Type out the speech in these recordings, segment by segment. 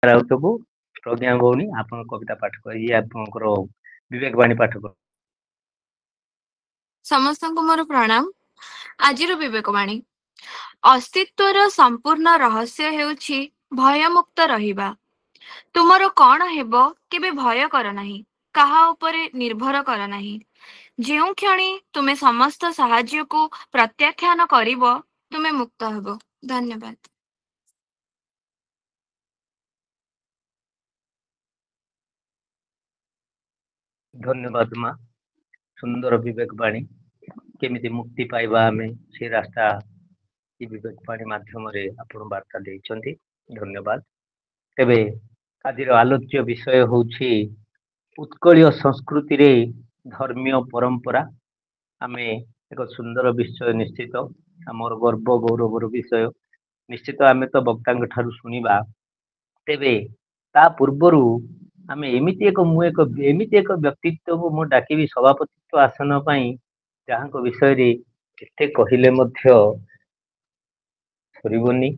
ରାଉତ କୁ ପ୍ରଜ୍ଞା ଭଉଣୀ ଆପଣ କବିତା ପାଠ କରି ଆପଣଙ୍କର ବିବେକ ବାଣୀ ପାଠ କରି ସମସ୍ତଙ୍କୁ ମୋର ପ୍ରଣାମ। ଆଜିର ବିବେକବାଣୀ। ଅସ୍ତିତ୍ୱର ସମ୍ପୂର୍ଣ୍ଣ ରହସ୍ୟ ହେଉଛି ଭୟମୁକ୍ତ ରହିବା। ତୁମର କଣ ହେବ କେବେ ଭୟ କର ନାହିଁ, କାହା ଉପରେ ନିର୍ଭର କର ନାହିଁ। ଯେଉଁ କ୍ଷଣି ତୁମେ ସମସ୍ତ ସାହାଯ୍ୟକୁ ପ୍ରତ୍ୟାଖ୍ୟାନ କରିବ, ତୁମେ ମୁକ୍ତ ହେବ। ଧନ୍ୟବାଦ। ଧନ୍ୟବାଦ ମା। ସୁନ୍ଦର ବିବେକ ବାଣୀ। କେମିତି ମୁକ୍ତି ପାଇବା ଆମେ ସେ ରାସ୍ତା ଏ ବିବେକ ବାଣୀ ମାଧ୍ୟମରେ ଆପଣ ବାର୍ତ୍ତା ଦେଇଛନ୍ତି। ଧନ୍ୟବାଦ। ତେବେ ଆଜିର ଆଲୋଚ୍ୟ ବିଷୟ ହେଉଛି ଉତ୍କଳୀୟ ସଂସ୍କୃତିରେ ଧର୍ମୀୟ ପରମ୍ପରା। ଆମେ ଏକ ସୁନ୍ଦର ବିଷୟ ନିଶ୍ଚିତ, ଆମର ଗର୍ବ ଗୌରବର ବିଷୟ ନିଶ୍ଚିତ। ଆମେ ତ ବକ୍ତାଙ୍କ ଠାରୁ ଶୁଣିବା, ତେବେ ତା ପୂର୍ବରୁ ଆମେ ଏମିତି ଏକ ବ୍ୟକ୍ତିତ୍ୱକୁ ମୁଁ ଡାକିବି ସଭାପତିତ୍ୱ ଆସନ ପାଇଁ, ଯାହାଙ୍କ ବିଷୟରେ କେତେ କହିଲେ ମଧ୍ୟ ସରିବନି।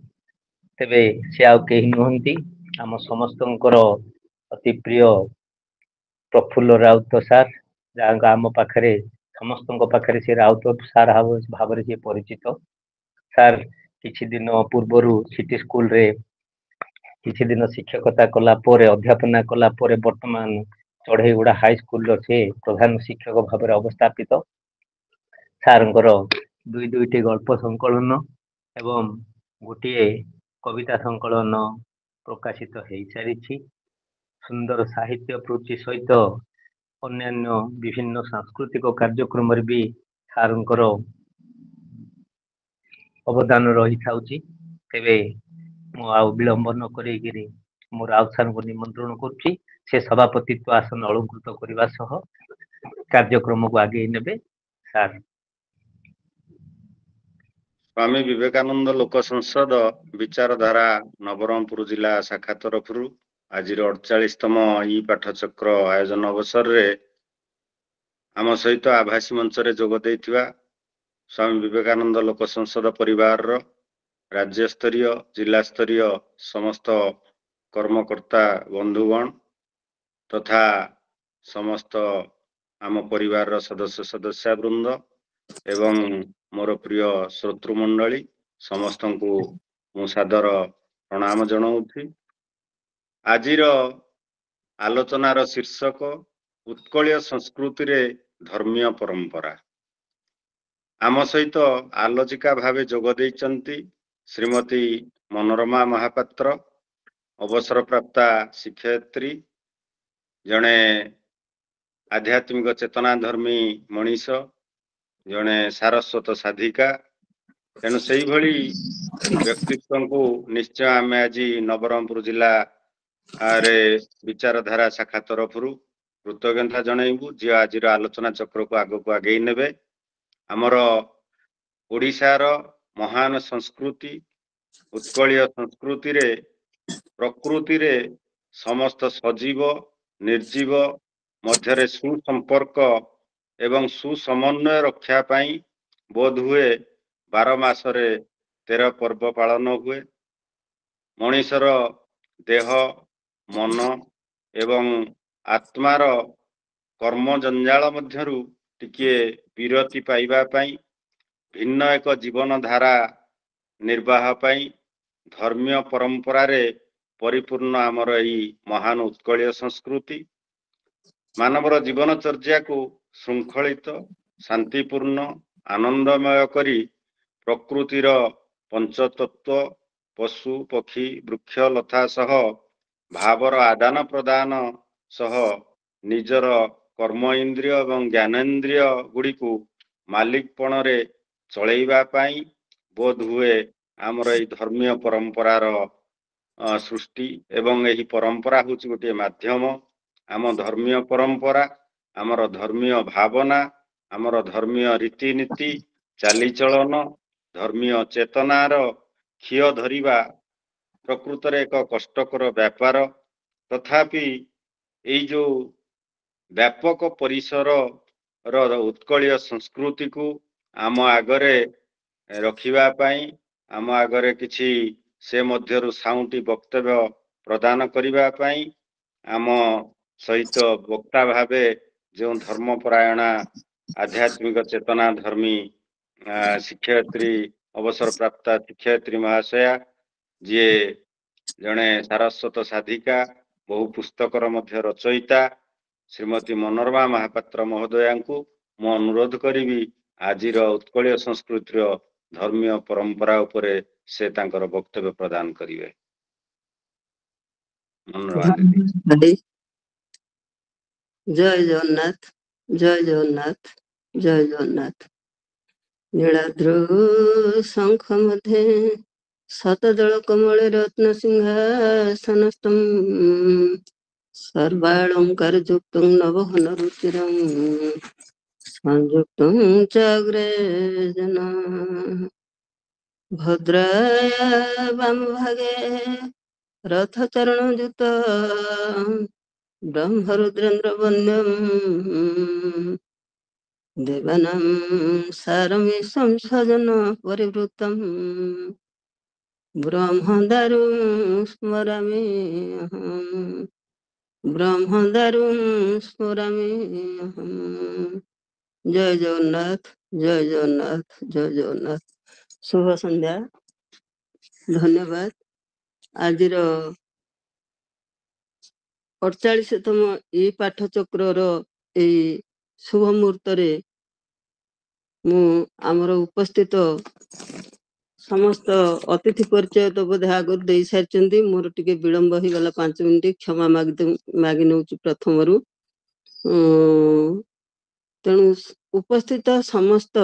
ତେବେ ସେ ଆଉ କେହି ନୁହନ୍ତି, ଆମ ସମସ୍ତଙ୍କର ଅତି ପ୍ରିୟ ପ୍ରଫୁଲ୍ଲ ରାଉତ ସାର୍, ଯାହାଙ୍କ ଆମ ପାଖରେ ସମସ୍ତଙ୍କ ପାଖରେ ସେ ରାଉତ ସାର୍ ଭାବରେ ସିଏ ପରିଚିତ। ସାର୍ କିଛି ଦିନ ପୂର୍ବରୁ ସିଟି ସ୍କୁଲରେ କିଛି ଦିନ ଶିକ୍ଷକତା କଲା ପରେ, ଅଧ୍ୟାପନା କଲା ପରେ ବର୍ତ୍ତମାନ ଚଢେଇଗୁଡା ହାଇସ୍କୁଲର ସେ ପ୍ରଧାନ ଶିକ୍ଷକ ଭାବରେ ଅବସ୍ଥାପିତ। ସାର୍ଙ୍କର ଦୁଇଟି ଗଳ୍ପ ସଂକଳନ ଏବଂ ଗୋଟିଏ କବିତା ସଂକଳନ ପ୍ରକାଶିତ ହେଇସାରିଛି। ସୁନ୍ଦର ସାହିତ୍ୟ କୃତି ସହିତ ଅନ୍ୟାନ୍ୟ ବିଭିନ୍ନ ସାଂସ୍କୃତିକ କାର୍ଯ୍ୟକ୍ରମରେ ବି ସାର୍ଙ୍କର ଅବଦାନ ରହିଥାଉଛି। ତେବେ ମୁଁ ଆଉ ବିଳମ୍ବ ନ କରିକିରି ମୁଁ ରାଉତ ସାର୍ଙ୍କୁ ନିମନ୍ତ୍ରଣ କରୁଛି, ସେ ସଭାପତିତ୍ୱ ଆସନ ଅଳଙ୍କୃତ କରିବା ସହ କାର୍ଯ୍ୟକ୍ରମକୁ ଆଗେଇ ନେବେ। ସାର୍। ସ୍ୱାମୀ ବିବେକାନନ୍ଦ ଲୋକ ସଂସଦ ବିଚାରଧାରା ନବରଙ୍ଗପୁର ଜିଲ୍ଲା ଶାଖା ତରଫରୁ ଆଜିର 48ତମ ଇ ପାଠଚକ୍ର ଆୟୋଜନ ଅବସରରେ ଆମ ସହିତ ଆଭାସୀ ମଞ୍ଚରେ ଯୋଗ ଦେଇଥିବା ସ୍ୱାମୀ ବିବେକାନନ୍ଦ ଲୋକ ସଂସଦ ପରିବାରର ରାଜ୍ୟସ୍ତରୀୟ ଜିଲ୍ଲାସ୍ତରୀୟ ସମସ୍ତ କର୍ମକର୍ତ୍ତା ବନ୍ଧୁଗଣ ତଥା ସମସ୍ତ ଆମ ପରିବାରର ସଦସ୍ୟ ବୃନ୍ଦ ଏବଂ ମୋର ପ୍ରିୟ ଶ୍ରୋତୃମଣ୍ଡଳୀ ସମସ୍ତଙ୍କୁ ମୁଁ ସାଦର ପ୍ରଣାମ ଜଣାଉଛି। ଆଜିର ଆଲୋଚନାର ଶୀର୍ଷକ ଉତ୍କଳୀୟ ସଂସ୍କୃତିରେ ଧର୍ମୀୟ ପରମ୍ପରା। ଆମ ସହିତ ଆଲୋଚିକା ଭାବେ ଯୋଗ ଦେଇଛନ୍ତି ଶ୍ରୀମତୀ ମନୋରମା ମହାପାତ୍ର, ଅବସରପ୍ରାପ୍ତା ଶିକ୍ଷୟିତ୍ରୀ, ଜଣେ ଆଧ୍ୟାତ୍ମିକ ଚେତନା ଧର୍ମୀ ମଣିଷ, ଜଣେ ସାରସ୍ୱତ ସାଧିକା। ତେଣୁ ସେଇଭଳି ବ୍ୟକ୍ତିତ୍ୱଙ୍କୁ ନିଶ୍ଚୟ ଆମେ ଆଜି ନବରଙ୍ଗପୁର ଜିଲ୍ଲାରେ ବିଚାରଧାରା ଶାଖା ତରଫରୁ କୃତଜ୍ଞତା ଜଣାଇବୁ, ଯିଏ ଆଜିର ଆଲୋଚନା ଚକ୍ରକୁ ଆଗକୁ ଆଗେଇ ନେବେ। ଆମର ଓଡ଼ିଶାର ମହାନ ସଂସ୍କୃତି ଉତ୍କଳୀୟ ସଂସ୍କୃତିରେ ପ୍ରକୃତିରେ ସମସ୍ତ ସଜୀବ ନିର୍ଜୀବ ମଧ୍ୟରେ ସୁସମ୍ପର୍କ ଏବଂ ସୁସମନ୍ୱୟ ରକ୍ଷା ପାଇଁ ବୋଧହୁଏ 12 ମାସରେ 13 ପର୍ବ ପାଳନ ହୁଏ। ମଣିଷର ଦେହ, ମନ ଏବଂ ଆତ୍ମାର କର୍ମ ଜଞ୍ଜାଳ ମଧ୍ୟରୁ ଟିକିଏ ବିରତି ପାଇବା ପାଇଁ, ଭିନ୍ନ ଏକ ଜୀବନ ଧାରା ନିର୍ବାହ ପାଇଁ ଧର୍ମୀୟ ପରମ୍ପରାରେ ପରିପୂର୍ଣ୍ଣ ଆମର ଏହି ମହାନ ଉତ୍କଳୀୟ ସଂସ୍କୃତି ମାନବର ଜୀବନଚର୍ଯ୍ୟାକୁ ଶୃଙ୍ଖଳିତ, ଶାନ୍ତିପୂର୍ଣ୍ଣ, ଆନନ୍ଦମୟ କରି ପ୍ରକୃତିର ପଞ୍ଚତତ୍ତ୍ୱ ପଶୁ ପକ୍ଷୀ ବୃକ୍ଷ ଲତା ସହ ଭାବର ଆଦାନ ପ୍ରଦାନ ସହ ନିଜର କର୍ମ ଇନ୍ଦ୍ରିୟ ଏବଂ ଜ୍ଞାନେନ୍ଦ୍ରିୟ ଗୁଡ଼ିକୁ ମାଲିକପଣରେ ଚଳେଇବା ପାଇଁ ବୋଧହୁଏ ଆମର ଏହି ଧର୍ମୀୟ ପରମ୍ପରାର ସୃଷ୍ଟି ଏବଂ ଏହି ପରମ୍ପରା ହେଉଛି ଗୋଟିଏ ମାଧ୍ୟମ। ଆମ ଧର୍ମୀୟ ପରମ୍ପରା, ଆମର ଧର୍ମୀୟ ଭାବନା, ଆମର ଧର୍ମୀୟ ରୀତିନୀତି, ଚାଲିଚଳନ, ଧର୍ମୀୟ ଚେତନାର ଖିଅ ଧରିବା ପ୍ରକୃତରେ ଏକ କଷ୍ଟକର ବ୍ୟାପାର। ତଥାପି ଏଇ ଯୋଉ ବ୍ୟାପକ ପରିସରର ଉତ୍କଳୀୟ ସଂସ୍କୃତିକୁ ଆମ ଆଗରେ ରଖିବା ପାଇଁ, ଆମ ଆଗରେ କିଛି ସେ ମଧ୍ୟରୁ ସାଉଁଟି ବକ୍ତବ୍ୟ ପ୍ରଦାନ କରିବା ପାଇଁ ଆମ ସହିତ ବକ୍ତା ଭାବେ ଯେଉଁ ଧର୍ମପରାୟଣା ଆଧ୍ୟାତ୍ମିକ ଚେତନା ଧର୍ମୀ ଶିକ୍ଷୟିତ୍ରୀ ଅବସରପ୍ରାପ୍ତା ଶିକ୍ଷୟିତ୍ରୀ ମହାଶୟା, ଯିଏ ଜଣେ ସାରସ୍ୱତ ସାଧିକା, ବହୁ ପୁସ୍ତକର ମଧ୍ୟ ରଚୟିତା, ଶ୍ରୀମତୀ ମନୋରମା ମହାପାତ୍ର ମହୋଦୟାଙ୍କୁ ମୁଁ ଅନୁରୋଧ କରିବି ଆଜିର ଉତ୍କଳୀୟ ସଂସ୍କୃତିର ଧର୍ମୀୟ ପରମ୍ପରା ଉପରେ ସେ ତାଙ୍କର ବକ୍ତବ୍ୟ ପ୍ରଦାନ କରିବେ। ମନୋରମା ଦିଦି। ଭାଇ, ଜୟ ଜଗନ୍ନାଥ, ଜୟ ଜଗନ୍ନାଥ, ଜୟ ଜଗନ୍ନାଥ। ନୀଳାଦ୍ରୁ ଶଙ୍ଖ ମଧ୍ୟେ ଶତଦଳ କମଳେ ରତ୍ନ ସିଂହାସନସ୍ଥଂ ସର୍ବାଳଙ୍କାର ଯୁକ୍ତଂ ନବଘନ ରୁଚିରଂ ସଂଯୁକ୍ତଂ ଚାଗ୍ରେ ଜନ ଭଦ୍ରାୟ ବାମଭାଗେ ରଥଚରଣ ଯୁକ୍ତ ବ୍ରହ୍ମରୁଦ୍ରେନ୍ଦ୍ର ବନ୍ୟଂ ଦେବାନାଂ ସାରମି ସଂସଜନ ପରିବୃତ୍ତಂ ବ୍ରହ୍ମଦାରୁ ସ୍ମରାମି ବ୍ରହ୍ମଦାରୁ ସ୍ମରାମି। ଜୟ ଜଗନ୍ନାଥ, ଜୟ ଜଗନ୍ନାଥ, ଜୟ ଜଗନ୍ନାଥ। ଶୁଭ ସନ୍ଧ୍ୟା, ଧନ୍ୟବାଦ। ଆଜିର 48ତମ ଇ ପାଠଚକ୍ରର ଏଇ ଶୁଭ ମୁହୂର୍ତ୍ତରେ ମୁଁ ଆମର ଉପସ୍ଥିତ ସମସ୍ତ ଅତିଥି ପରିଚୟ ତ ବୋଧେ ଆଗରୁ ଦେଇ ସାରିଛନ୍ତି। ମୋର ଟିକେ ବିଳମ୍ବ ହେଇଗଲା 5 ମିନିଟ୍, କ୍ଷମା ମାଗି ନେଉଛି ପ୍ରଥମରୁ। ତେଣୁ ଉପସ୍ଥିତ ସମସ୍ତ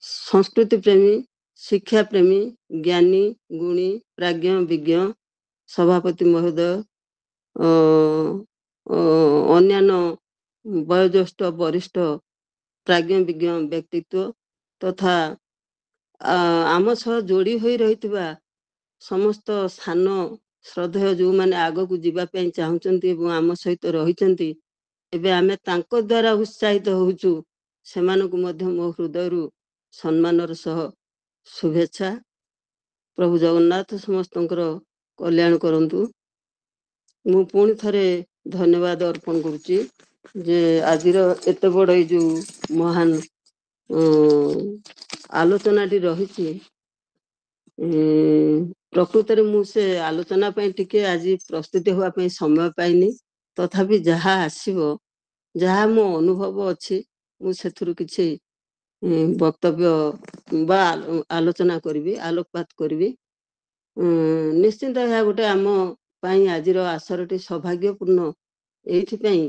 ସଂସ୍କୃତି ପ୍ରେମୀ, ଶିକ୍ଷା ପ୍ରେମୀ, ଜ୍ଞାନୀ ଗୁଣୀ, ପ୍ରାଜ୍ଞ ବିଜ୍ଞ, ସଭାପତି ମହୋଦୟ, ଅନ୍ୟାନ୍ୟ ବୟୋଜ୍ୟେଷ୍ଠ ବରିଷ୍ଠ ପ୍ରାଜ୍ଞ ବିଜ୍ଞ ବ୍ୟକ୍ତିତ୍ୱ ତଥା ଆମ ସହ ଯୋଡ଼ି ହୋଇ ରହିଥିବା ସମସ୍ତ ସାନ ଶ୍ରଦ୍ଧେୟ ଯେଉଁମାନେ ଆଗକୁ ଯିବା ପାଇଁ ଚାହୁଁଛନ୍ତି ଏବଂ ଆମ ସହିତ ରହିଛନ୍ତି, ଏବେ ଆମେ ତାଙ୍କ ଦ୍ୱାରା ଉତ୍ସାହିତ ହେଉଛୁ, ସେମାନଙ୍କୁ ମଧ୍ୟ ମୋ ହୃଦୟରୁ ସମ୍ମାନର ସହ ଶୁଭେଚ୍ଛା। ପ୍ରଭୁ ଜଗନ୍ନାଥ ସମସ୍ତଙ୍କର କଲ୍ୟାଣ କରନ୍ତୁ। ମୁଁ ପୁଣି ଥରେ ଧନ୍ୟବାଦ ଅର୍ପଣ କରୁଛି ଯେ ଆଜିର ଏତେ ବଡ଼ ଏଇ ଯେଉଁ ମହାନ ଆଲୋଚନାଟି ରହିଛି। ପ୍ରକୃତରେ ମୁଁ ସେ ଆଲୋଚନା ପାଇଁ ଟିକେ ଆଜି ପ୍ରସ୍ତୁତି ହେବା ପାଇଁ ସମୟ ପାଇନି। ତଥାପି ଯାହା ଆସିବ, ଯାହା ମୋ ଅନୁଭବ ଅଛି, ମୁଁ ସେଥିରୁ କିଛି ବକ୍ତବ୍ୟ ବା ଆଲୋଚନା କରିବି, ଆଲୋକପାତ କରିବି। ନିଶ୍ଚିନ୍ତ ଏହା ଗୋଟେ ଆମ ପାଇଁ ଆଜିର ଆସରଟି ସୌଭାଗ୍ୟପୂର୍ଣ୍ଣ ଏଇଥିପାଇଁ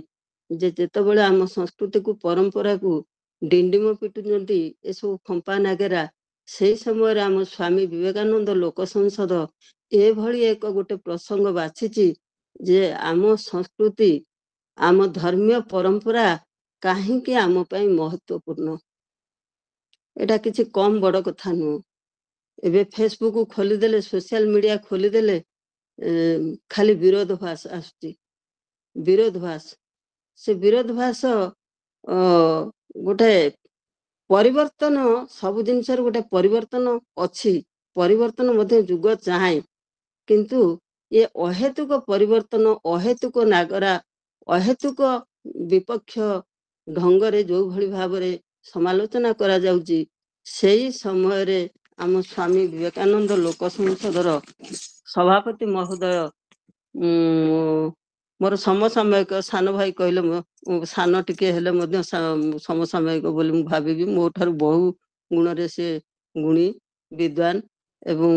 ଯେ ଯେତେବେଳେ ଆମ ସଂସ୍କୃତିକୁ ପରମ୍ପରାକୁ ଡିଣ୍ଡିମ ପିଟୁଛନ୍ତି ଏସବୁ ଫମ୍ପା ନାଗେରା, ସେଇ ସମୟରେ ଆମ ସ୍ୱାମୀ ବିବେକାନନ୍ଦ ଲୋକ ସଂସଦ ଏଭଳି ଗୋଟେ ପ୍ରସଙ୍ଗ ବାଛିଛି ଯେ ଆମ ସଂସ୍କୃତି, ଆମ ଧର୍ମୀୟ ପରମ୍ପରା କାହିଁକି ଆମ ପାଇଁ ମହତ୍ୱପୂର୍ଣ୍ଣ। ଏଇଟା କିଛି କମ ବଡ଼ କଥା ନୁହଁ। ଏବେ ଫେସବୁକ୍ ଖୋଲିଦେଲେ, ସୋସିଆଲ ମିଡ଼ିଆ ଖୋଲିଦେଲେ ଖାଲି ବିରୋଧଭାଷ ଆସୁଛି, ବିରୋଧଭାଷ। ସେ ବିରୋଧଭାଷ ଗୋଟେ ପରିବର୍ତ୍ତନ, ସବୁ ଜିନିଷର ଗୋଟେ ପରିବର୍ତ୍ତନ ଅଛି, ପରିବର୍ତ୍ତନ ମଧ୍ୟ ଯୁଗ ଚାହେଁ, କିନ୍ତୁ ଏ ଅହେତୁକ ପରିବର୍ତ୍ତନ, ଅହେତୁକ ନାଗରା, ଅହେତୁକ ବିପକ୍ଷ ଢଙ୍ଗରେ ଯେଉଁଭଳି ଭାବରେ ସମାଲୋଚନା କରାଯାଉଛି, ସେଇ ସମୟରେ ଆମ ସ୍ୱାମୀ ବିବେକାନନ୍ଦ ଲୋକ ସଂସଦର ସଭାପତି ମହୋଦୟ, ମୋର ସମସାମୟିକ ସାନ ଭାଇ କହିଲେ ସାନ ଟିକେ ହେଲେ ମଧ୍ୟ ସମସାମୟିକ ବୋଲି ମୁଁ ଭାବିବି। ମୋ ଠାରୁ ବହୁ ଗୁଣରେ ସେ ଗୁଣୀ, ବିଦ୍ୱାନ ଏବଂ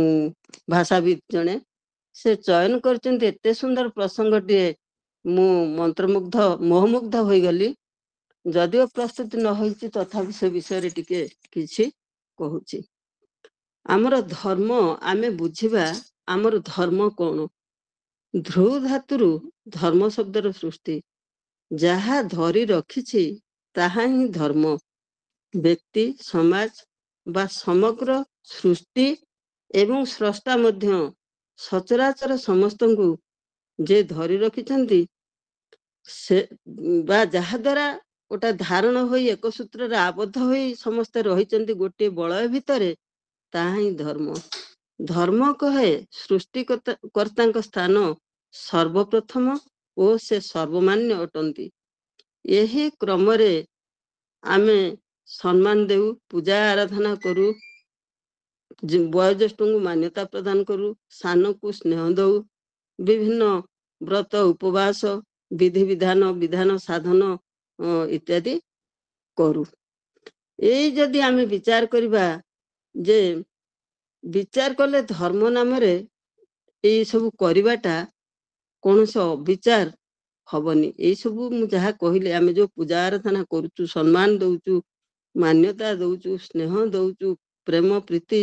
ଭାଷାବିତ୍ ଜଣେ। ସେ ଚୟନ କରିଛନ୍ତି ଏତେ ସୁନ୍ଦର ପ୍ରସଙ୍ଗଟିଏ, ମୁଁ ମନ୍ତ୍ରମୁଗ୍ଧ, ମୋହମୁଗ୍ଧ ହୋଇଗଲି। ଯଦିଓ ପ୍ରସ୍ତୁତି ନ ହୋଇଛି, ତଥାପି ସେ ବିଷୟରେ ଟିକେ କିଛି କହୁଛି। ଆମର ଧର୍ମ ଆମେ ବୁଝିବା, ଆମର ଧର୍ମ କ'ଣ? ଧୃ ଧାତୁରୁ ଧର୍ମ ଶବ୍ଦର ସୃଷ୍ଟି। ଯାହା ଧରି ରଖିଛି ତାହା ହିଁ ଧର୍ମ। ବ୍ୟକ୍ତି, ସମାଜ ବା ସମଗ୍ର ସୃଷ୍ଟି ଏବଂ ସ୍ରଷ୍ଟା ମଧ୍ୟ ସଚରାଚର ସମସ୍ତଙ୍କୁ ଯେ ଧରି ରଖିଛନ୍ତି, ସେ ବା ଯାହାଦ୍ୱାରା ଗୋଟେ ଧାରଣ ହୋଇ ଏକ ସୂତ୍ରରେ ଆବଦ୍ଧ ହୋଇ ସମସ୍ତେ ରହିଛନ୍ତି ଗୋଟିଏ ବଳୟ ଭିତରେ, ତାହା ହିଁ ଧର୍ମ। ଧର୍ମ କହେ ସୃଷ୍ଟିକର୍ତ୍ତାଙ୍କ ସ୍ଥାନ ସର୍ବପ୍ରଥମ ଓ ସେ ସର୍ବମାନ୍ୟ ଅଟନ୍ତି। ଏହି କ୍ରମରେ ଆମେ ସମ୍ମାନ ଦେଉ, ପୂଜା ଆରାଧନା କରୁ, ବୟୋଜ୍ୟେଷ୍ଠଙ୍କୁ ମାନ୍ୟତା ପ୍ରଦାନ କରୁ, ସାନକୁ ସ୍ନେହ ଦଉ, ବିଭିନ୍ନ ବ୍ରତ ଉପବାସ ବିଧାନ ସାଧନ ଇତ୍ୟାଦି କରୁ। ଏଇ ଯଦି ଆମେ ବିଚାର କରିବା ଯେ ବିଚାର କଲେ ଧର୍ମ ନାମରେ ଏଇ ସବୁ କରିବାଟା କୌଣସି ଅବିଚାର ହବନି। ଏଇ ସବୁ ମୁଁ ଯାହା କହିଲି, ଆମେ ଯୋଉ ପୂଜା ଆରାଧନା କରୁଛୁ, ସମ୍ମାନ ଦଉଛୁ, ମାନ୍ୟତା ଦଉଛୁ, ସ୍ନେହ ଦଉଛୁ, ପ୍ରେମ ପ୍ରୀତି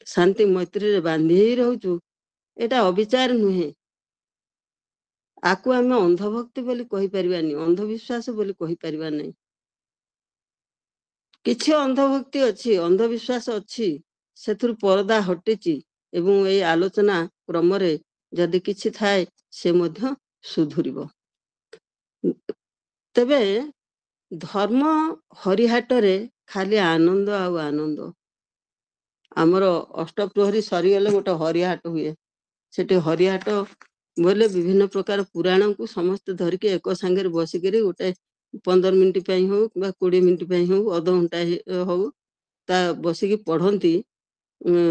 ଶାନ୍ତି ମୈତ୍ରୀରେ ବାନ୍ଧି ହେଇ ରହୁଛୁ, ଏଇଟା ଅବିଚାର ନୁହେଁ। ଆକୁ ଆମେ ଅନ୍ଧଭକ୍ତି ବୋଲି କହିପାରିବାନି, ଅନ୍ଧବିଶ୍ୱାସ ବୋଲି କହିପାରିବା ନାହିଁ। କିଛି ଅନ୍ଧଭକ୍ତି ଅଛି, ଅନ୍ଧବିଶ୍ୱାସ ଅଛି, ସେଥିରୁ ପରଦା ହଟିଛି ଏବଂ ଏଇ ଆଲୋଚନା କ୍ରମରେ ଯଦି କିଛି ଥାଏ ସେ ମଧ୍ୟ ସୁଧୁରିବ। ତେବେ ଧର୍ମ ହରିହାଟରେ ଖାଲି ଆନନ୍ଦ ଆଉ ଆନନ୍ଦ। ଆମର ଅଷ୍ଟପ୍ରହରୀ ସରିଗଲେ ଗୋଟେ ହରିହାଟ ହୁଏ। ସେଠି ହରିହାଟ ବୋଲେ ବିଭିନ୍ନ ପ୍ରକାର ପୁରାଣକୁ ସମସ୍ତେ ଧରିକି ଏକ ସାଙ୍ଗରେ ବସିକିରି ଗୋଟେ 15 ମିନିଟ୍ ପାଇଁ ହଉ କିମ୍ବା 20 ମିନିଟ୍ ପାଇଁ ହଉ, ଅଧଘଣ୍ଟା ହଉ, ତା ବସିକି ପଢନ୍ତି।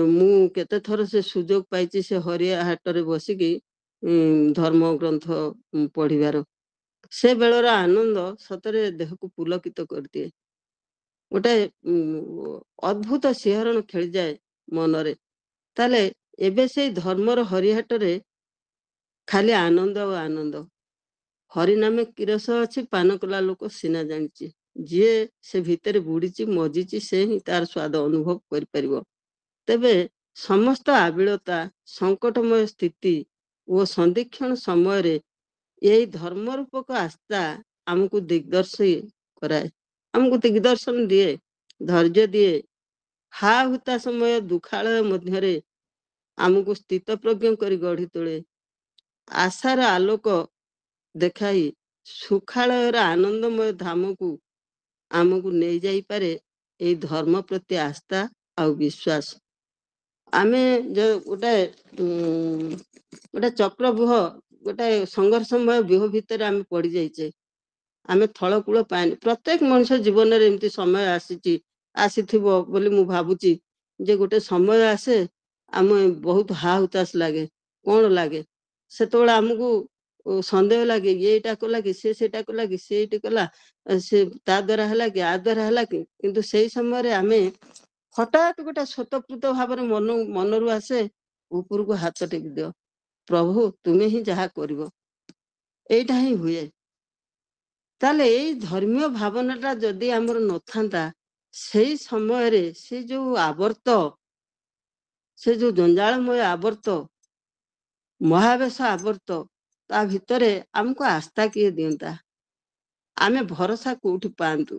ମୁଁ କେତେ ଥର ସେ ସୁଯୋଗ ପାଇଛି ସେ ହରିହାଟରେ ବସିକି ଧର୍ମ ଗ୍ରନ୍ଥ ପଢିବାର। ସେ ବେଳର ଆନନ୍ଦ ସତରେ ଦେହକୁ ପୁଲକିତ କରିଦିଏ। ଗୋଟେ ଅଦ୍ଭୁତ ଶିହରଣ ଖେଳିଯାଏ ମନରେ। ତାହେଲେ ଏବେ ସେଇ ଧର୍ମର ହରିହାଟରେ ଖାଲି ଆନନ୍ଦ ଆଉ ଆନନ୍ଦ। ହରିନାମେ କିରସ ଅଛି, ପାନ କଲା ଲୋକ ସିନା ଜାଣିଛି। ଯିଏ ସେ ଭିତରେ ବୁଡିଛି, ମଜିଛି, ସେ ହିଁ ତାର ସ୍ୱାଦ ଅନୁଭବ କରିପାରିବ। ତେବେ ସମସ୍ତ ଆବିଳତା, ସଙ୍କଟମୟ ସ୍ଥିତି ଓ ସନ୍ଦିକ୍ଷଣ ସମୟରେ ଏଇ ଧର୍ମ ରୂପକ ଆସ୍ଥା ଆମକୁ ଦିଗ୍ଦର୍ଶୀ କରାଏ, ଆମକୁ ଦିଗ୍ଦର୍ଶନ ଦିଏ, ଧୈର୍ଯ୍ୟ ଦିଏ। ହା ହୁତା ସମୟ ଦୁଃଖାଳୟ ମଧ୍ୟରେ ଆମକୁ ସ୍ଥିତପ୍ରଜ୍ଞ କରି ଗଢି ତୋଳେ। ଆଶାର ଆଲୋକ ଦେଖାଇ ସୁଖାଳୟର ଆନନ୍ଦମୟ ଧାମକୁ ଆମକୁ ନେଇଯାଇପାରେ ଏଇ ଧର୍ମ ପ୍ରତି ଆସ୍ଥା ଆଉ ବିଶ୍ୱାସ। ଆମେ ଗୋଟେ ଚକ୍ରବ୍ୟୁହ, ଗୋଟେ ସଂଘର୍ଷମୟ ବ୍ୟୁହ ଭିତରେ ଆମେ ପଡି ଯାଇଛେ। ଆମେ ଥଳକୂଳ ପାଇନି। ପ୍ରତ୍ୟେକ ମଣିଷ ଜୀବନରେ ଏମିତି ସମୟ ଆସିଥିବ ବୋଲି ମୁଁ ଭାବୁଛି ଯେ ଗୋଟେ ସମୟ ଆସେ ଆମେ ବହୁତ ହା ହୁତାଶ ଲାଗେ। କଣ ଲାଗେ? ସେତେବେଳେ ଆମକୁ ସନ୍ଦେହ ଲାଗେ, ଇଏ ଏଇଟା କଲା କି, ସେ ସେଇଟା କଲା କି, ସେ ଏଇଟି କଲା, ସେ ତା ଦ୍ୱାରା ହେଲା କି, ଆ ଦ୍ୱାରା ହେଲା କି। କିନ୍ତୁ ସେଇ ସମୟରେ ଆମେ ହଠାତ୍ ଗୋଟେ ସ୍ୱତଃପ୍ରତ ଭାବରେ ମନରୁ ଆସେ, ଉପରକୁ ହାତ ଟେକି ଦିଅ, ପ୍ରଭୁ ତୁମେ ହିଁ ଯାହା କରିବ। ଏଇଟା ହିଁ ହୁଏ। ତାହେଲେ ଏଇ ଧର୍ମୀୟ ଭାବନାଟା ଯଦି ଆମର ନଥାନ୍ତା, ସେଇ ସମୟରେ ସେ ଯୋଉ ଆବର୍ତ୍ତ, ସେ ଯୋଉ ଜଞ୍ଜାଳମୟ ଆବର୍ତ୍ତ, ମହାବେଶ ଆବର୍ତ୍ତ, ତା ଭିତରେ ଆମକୁ ଆସ୍ଥା କିଏ ଦିଅନ୍ତା? ଆମେ ଭରସା କୋଉଠି ପାଆନ୍ତୁ?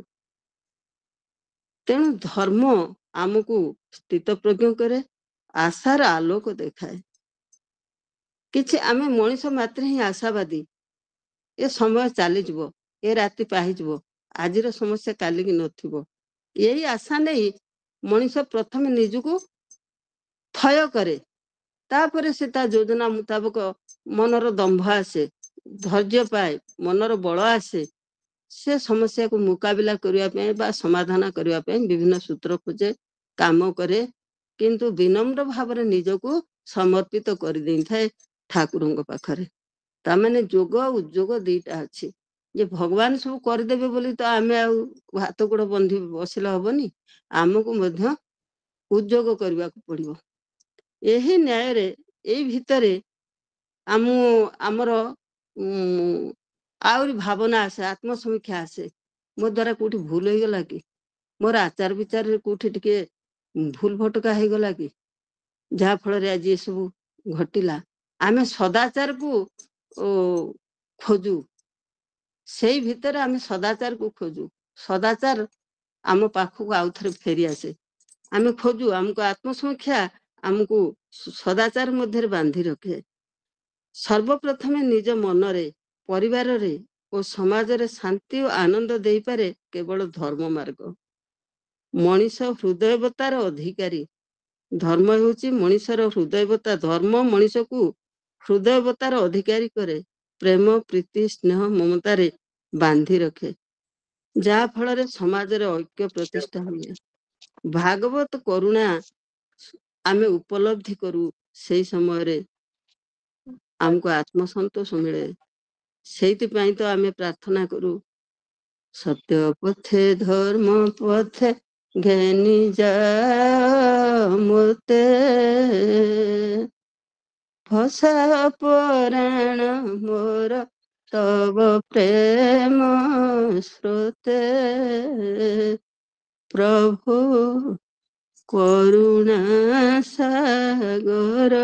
ତେଣୁ ଧର୍ମ ଆମକୁ ସ୍ଥିତପ୍ରଜ୍ଞ କରେ, ଆଶାର ଆଲୋକ ଦେଖାଏ। କିଛି ଆମେ ମଣିଷ ମାତ୍ରେ ହିଁ ଆଶାବାଦୀ। ଏ ସମୟ ଚାଲିଯିବ, ଏ ରାତି ପାହିଯିବ, ଆଜିର ସମସ୍ୟା କାଲିକି ନଥିବ। ଏଇ ଆଶା ନେଇ ମଣିଷ ପ୍ରଥମେ ନିଜକୁ ଥୟ କରେ, ତାପରେ ସେ ତା ଯୋଜନା ମୁତାବକ ମନର ଦମ୍ଭ ଆସେ, ଧୈର୍ଯ୍ୟ ପାଏ, ମନର ବଳ ଆସେ, ସେ ସମସ୍ୟାକୁ ମୁକାବିଲା କରିବା ପାଇଁ ବା ସମାଧାନ କରିବା ପାଇଁ ବିଭିନ୍ନ ସୂତ୍ର ଖୋଜେ, କାମ କରେ, କିନ୍ତୁ ବିନମ୍ର ଭାବରେ ନିଜକୁ ସମର୍ପିତ କରିଦେଇଥାଏ ଠାକୁରଙ୍କ ପାଖରେ। ତାମାନେ ଯୋଗ ଆଉ ଉଦ୍ଯୋଗ ଦିଟା ଅଛି। ଯେ ଭଗବାନ ସବୁ କରିଦେବେ ବୋଲି ତ ଆମେ ଆଉ ହାତ ଗୋଡ ବନ୍ଧି ବସିଲେ ହବନି, ଆମକୁ ମଧ୍ୟ ଉଦ୍ଯୋଗ କରିବାକୁ ପଡିବ। ଏହି ନ୍ୟାୟରେ ଏଇ ଭିତରେ ଆମର ଆହୁରି ଭାବନା ଆସେ, ଆତ୍ମସମୀକ୍ଷା ଆସେ। ମୋ ଦ୍ୱାରା କୋଉଠି ଭୁଲ ହେଇଗଲା କି? ମୋର ଆଚାର ବିଚାରରେ କୋଉଠି ଟିକେ ଭୁଲ ଭଟକା ହେଇଗଲା କି? ଯାହା ଫଳରେ ଆଜି ଏସବୁ ଘଟିଲା। ଆମେ ସଦାଚାରକୁ ଖୋଜୁ, ସେଇ ଭିତରେ ଆମେ ସଦାଚାରକୁ ଖୋଜୁ। ସଦାଚାର ଆମ ପାଖକୁ ଆଉଥରେ ଫେରିଆସେ। ଆମେ ଖୋଜୁ, ଆମକୁ ଆତ୍ମସମୀକ୍ଷା ଆମକୁ ସଦାଚାର ମଧ୍ୟରେ ବାନ୍ଧି ରଖେ। ସର୍ବପ୍ରଥମେ ନିଜ ମନରେ, ପରିବାରରେ ଓ ସମାଜରେ ଶାନ୍ତି ଓ ଆନନ୍ଦ ଦେଇପାରେ କେବଳ ଧର୍ମ ମାର୍ଗ। ମଣିଷ ହୃଦୟବତାର ଅଧିକାରୀ, ଧର୍ମ ହେଉଛି ମଣିଷର ହୃଦୟବତା। ଧର୍ମ ମଣିଷକୁ ହୃଦୟବତାର ଅଧିକାରୀ କରେ, ପ୍ରେମ ପ୍ରୀତି ସ୍ନେହ ମମତାରେ ବାନ୍ଧି ରଖେ, ଯାହା ଫଳରେ ସମାଜରେ ଐକ୍ୟ ପ୍ରତିଷ୍ଠା ହୁଏ। ଭାଗବତ କରୁଣା ଆମେ ଉପଲବ୍ଧି କରୁ, ସେଇ ସମୟରେ ଆମକୁ ଆତ୍ମସନ୍ତୋଷ ମିଳେ। ସେଇଥିପାଇଁ ତ ଆମେ ପ୍ରାର୍ଥନା କରୁ, ସତ୍ୟ ପଥେ ଧର୍ମ ପଥେ ଘେନି ଯାଅ ମୋତେ, ଭସା ପରାଣ ମୋର ତବ ପ୍ରେମ ସ୍ରୋତେ, ପ୍ରଭୁ କରୁଣା ସାଗର।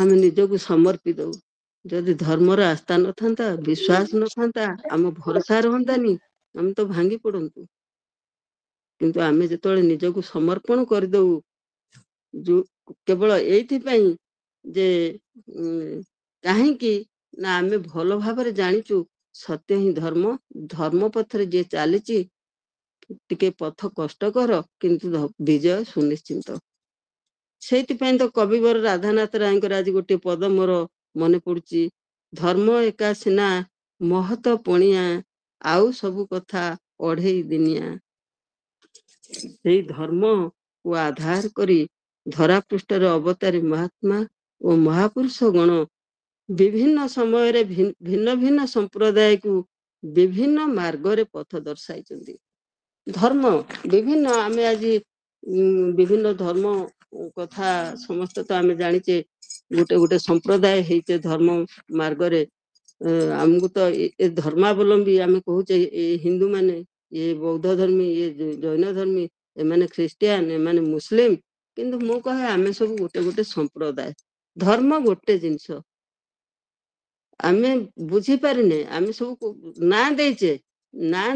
ଆମେ ନିଜକୁ ସମର୍ପି ଦଉ। ଯଦି ଧର୍ମର ଆସ୍ଥା ନଥାନ୍ତା, ବିଶ୍ୱାସ ନଥାନ୍ତା, ଆମ ଭରସା ରହନ୍ତାନି, ଆମେ ତ ଭାଙ୍ଗି ପଡନ୍ତୁ। କିନ୍ତୁ ଆମେ ଯେତେବେଳେ ନିଜକୁ ସମର୍ପଣ କରିଦଉ, କେବଳ ଏଇଥିପାଇଁ ଯେ କାହିଁକି ନା ଆମେ ଭଲ ଭାବରେ ଜାଣିଛୁ ସତ୍ୟ ହିଁ ଧର୍ମ। ଧର୍ମ ପଥରେ ଯିଏ ଚାଲିଛି, ଟିକେ ପଥ କଷ୍ଟକର କିନ୍ତୁ ବିଜୟ ସୁନିଶ୍ଚିତ। ସେଇଥିପାଇଁ ତ କବିବର ରାଧାନାଥ ରାୟଙ୍କର ଆଜି ଗୋଟିଏ ପଦ ମୋର ମନେ ପଡୁଛି, ଧର୍ମ ଏକା ସିନା ମହତ ପଣିଆ, ଆଉ ସବୁ କଥା ଅଢେଇ ଦିନିଆ। ସେଇ ଧର୍ମକୁ ଆଧାର କରି ଧରାପୃଷ୍ଠରେ ଅବତାରୀ ମହାତ୍ମା ଓ ମହାପୁରୁଷ ଗଣ ବିଭିନ୍ନ ସମୟରେ ଭିନ୍ନ ଭିନ୍ନ ସମ୍ପ୍ରଦାୟକୁ ବିଭିନ୍ନ ମାର୍ଗରେ ପଥ ଦର୍ଶାଇଛନ୍ତି। ଧର୍ମ ବିଭିନ୍ନ, ଆମେ ଆଜି ବିଭିନ୍ନ ଧର୍ମ କଥା ସମସ୍ତେ ତ ଆମେ ଜାଣିଛେ, ଗୋଟେ ଗୋଟେ ସମ୍ପ୍ରଦାୟ ହେଇଛେ ଧର୍ମ ମାର୍ଗରେ। ଆମକୁ ତ ଏ ଧର୍ମାବଲମ୍ବୀ ଆମେ କହୁଛେ, ଏ ହିନ୍ଦୁ ମାନେ, ଇଏ ବୌଦ୍ଧ ଧର୍ମୀ, ଇଏ ଜୈନ ଧର୍ମୀ, ଏମାନେ ଖ୍ରୀଷ୍ଟିଆନ, ଏମାନେ ମୁସଲିମ। କିନ୍ତୁ ମୁଁ କହେ ଆମେ ସବୁ ଗୋଟେ ଗୋଟେ ସମ୍ପ୍ରଦାୟ। ଧର୍ମ ଗୋଟେ ଜିନିଷ, ଆମେ ବୁଝିପାରିନେ, ଆମେ ସବୁ ନାଁ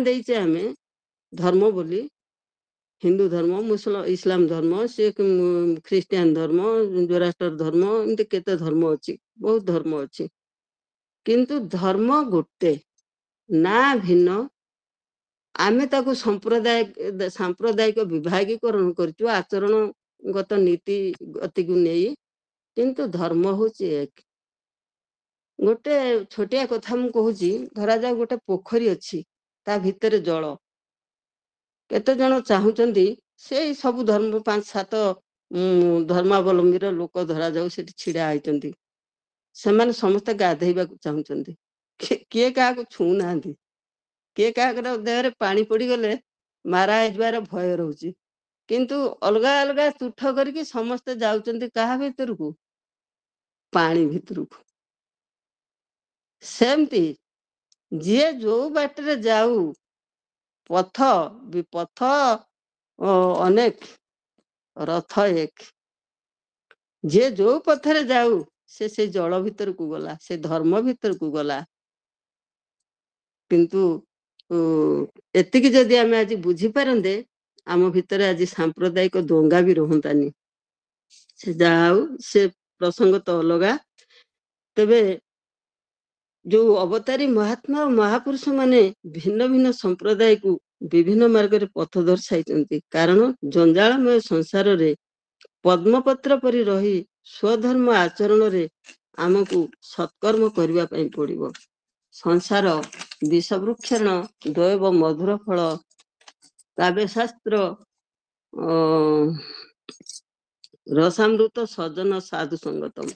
ଦେଇଛେ ଆମେ ଧର୍ମ ବୋଲି। ହିନ୍ଦୁ ଧର୍ମ, ଇସଲାମ ଧର୍ମ, ଶିଖ ଖ୍ରୀଷ୍ଟିଆନ ଧର୍ମ, ଜୋରାଷ୍ଟ୍ର ଧର୍ମ, ଏମିତି କେତେ ଧର୍ମ ଅଛି, ବହୁତ ଧର୍ମ ଅଛି। କିନ୍ତୁ ଧର୍ମ ଗୋଟେ, ନା ଭିନ୍ନ। ଆମେ ତାକୁ ସାମ୍ପ୍ରଦାୟିକ ବିଭାଗୀକରଣ କରିଛୁ ଆଚରଣଗତ ନୀତି ଗତିକୁ ନେଇ, କିନ୍ତୁ ଧର୍ମ ହଉଛି ଏକ। ଗୋଟେ ଛୋଟିଆ କଥା ମୁଁ କହୁଛି, ଧରାଯାଉ ଗୋଟେ ପୋଖରୀ ଅଛି, ତା ଭିତରେ ଜଳ। କେତେ ଜଣ ଚାହୁଁଛନ୍ତି, ସେଇ ସବୁ ଧର୍ମ 5-7 ଧର୍ମାବଲମ୍ବୀର ଲୋକ ଧରାଯାଉ ସେଠି ଛିଡା ହେଇଛନ୍ତି, ସେମାନେ ସମସ୍ତେ ଗାଧେଇବାକୁ ଚାହୁଁଛନ୍ତି, କିଏ କାହାକୁ ଛୁଉଁନାହାନ୍ତି। କିଏ କାହାର ଦେହରେ ପାଣି ପଡିଗଲେ ମାରା ହେଇଯିବାର ଭୟ ରହୁଛି। କିନ୍ତୁ ଅଲଗା ଅଲଗା ତୁଠ କରିକି ସମସ୍ତେ ଯାଉଛନ୍ତି କାହା ଭିତରକୁ? ପାଣି ଭିତରକୁ। ସେମିତି ଯିଏ ଯୋଉ ବାଟରେ ଯାଉ, ପଥ ଅନେକ, ରଥ ଏକ। ଯିଏ ଯୋଉ ପଥରେ ଯାଉ, ସେ ସେଇ ଜଳ ଭିତରକୁ ଗଲା, ସେ ଧର୍ମ ଭିତରକୁ ଗଲା। କିନ୍ତୁ ଏତିକି ଯଦି ଆମେ ଆଜି ବୁଝିପାରନ୍ତେ, ଆମ ଭିତରେ ଆଜି ସାମ୍ପ୍ରଦାୟିକ ଦଙ୍ଗା ବି ରହନ୍ତାନି। ସେ ଯାହା ହଉ, ସେ ପ୍ରସଙ୍ଗ ତ ଅଲଗା। ତେବେ ଯୋଉ ଅବତାରୀ ମହାତ୍ମା ଓ ମହାପୁରୁଷ ମାନେ ଭିନ୍ନ ଭିନ୍ନ ସମ୍ପ୍ରଦାୟକୁ ବିଭିନ୍ନ ମାର୍ଗରେ ପଥ ଦର୍ଶାଇଛନ୍ତି, କାରଣ ଜଞ୍ଜାଳମୟ ସଂସାରରେ ପଦ୍ମପତ୍ର ପରି ରହି ସ୍ୱଧର୍ମ ଆଚରଣରେ ଆମକୁ ସତ୍କର୍ମ କରିବା ପାଇଁ ପଡିବ। ସଂସାର ବିଷବୃକ୍ଷଣ ଦୈବ ମଧୁର ଫଳ, କାବ୍ୟ ଶାସ୍ତ୍ର ରସାମୃତ ସଜନ ସାଧୁ ସଙ୍ଗତମ।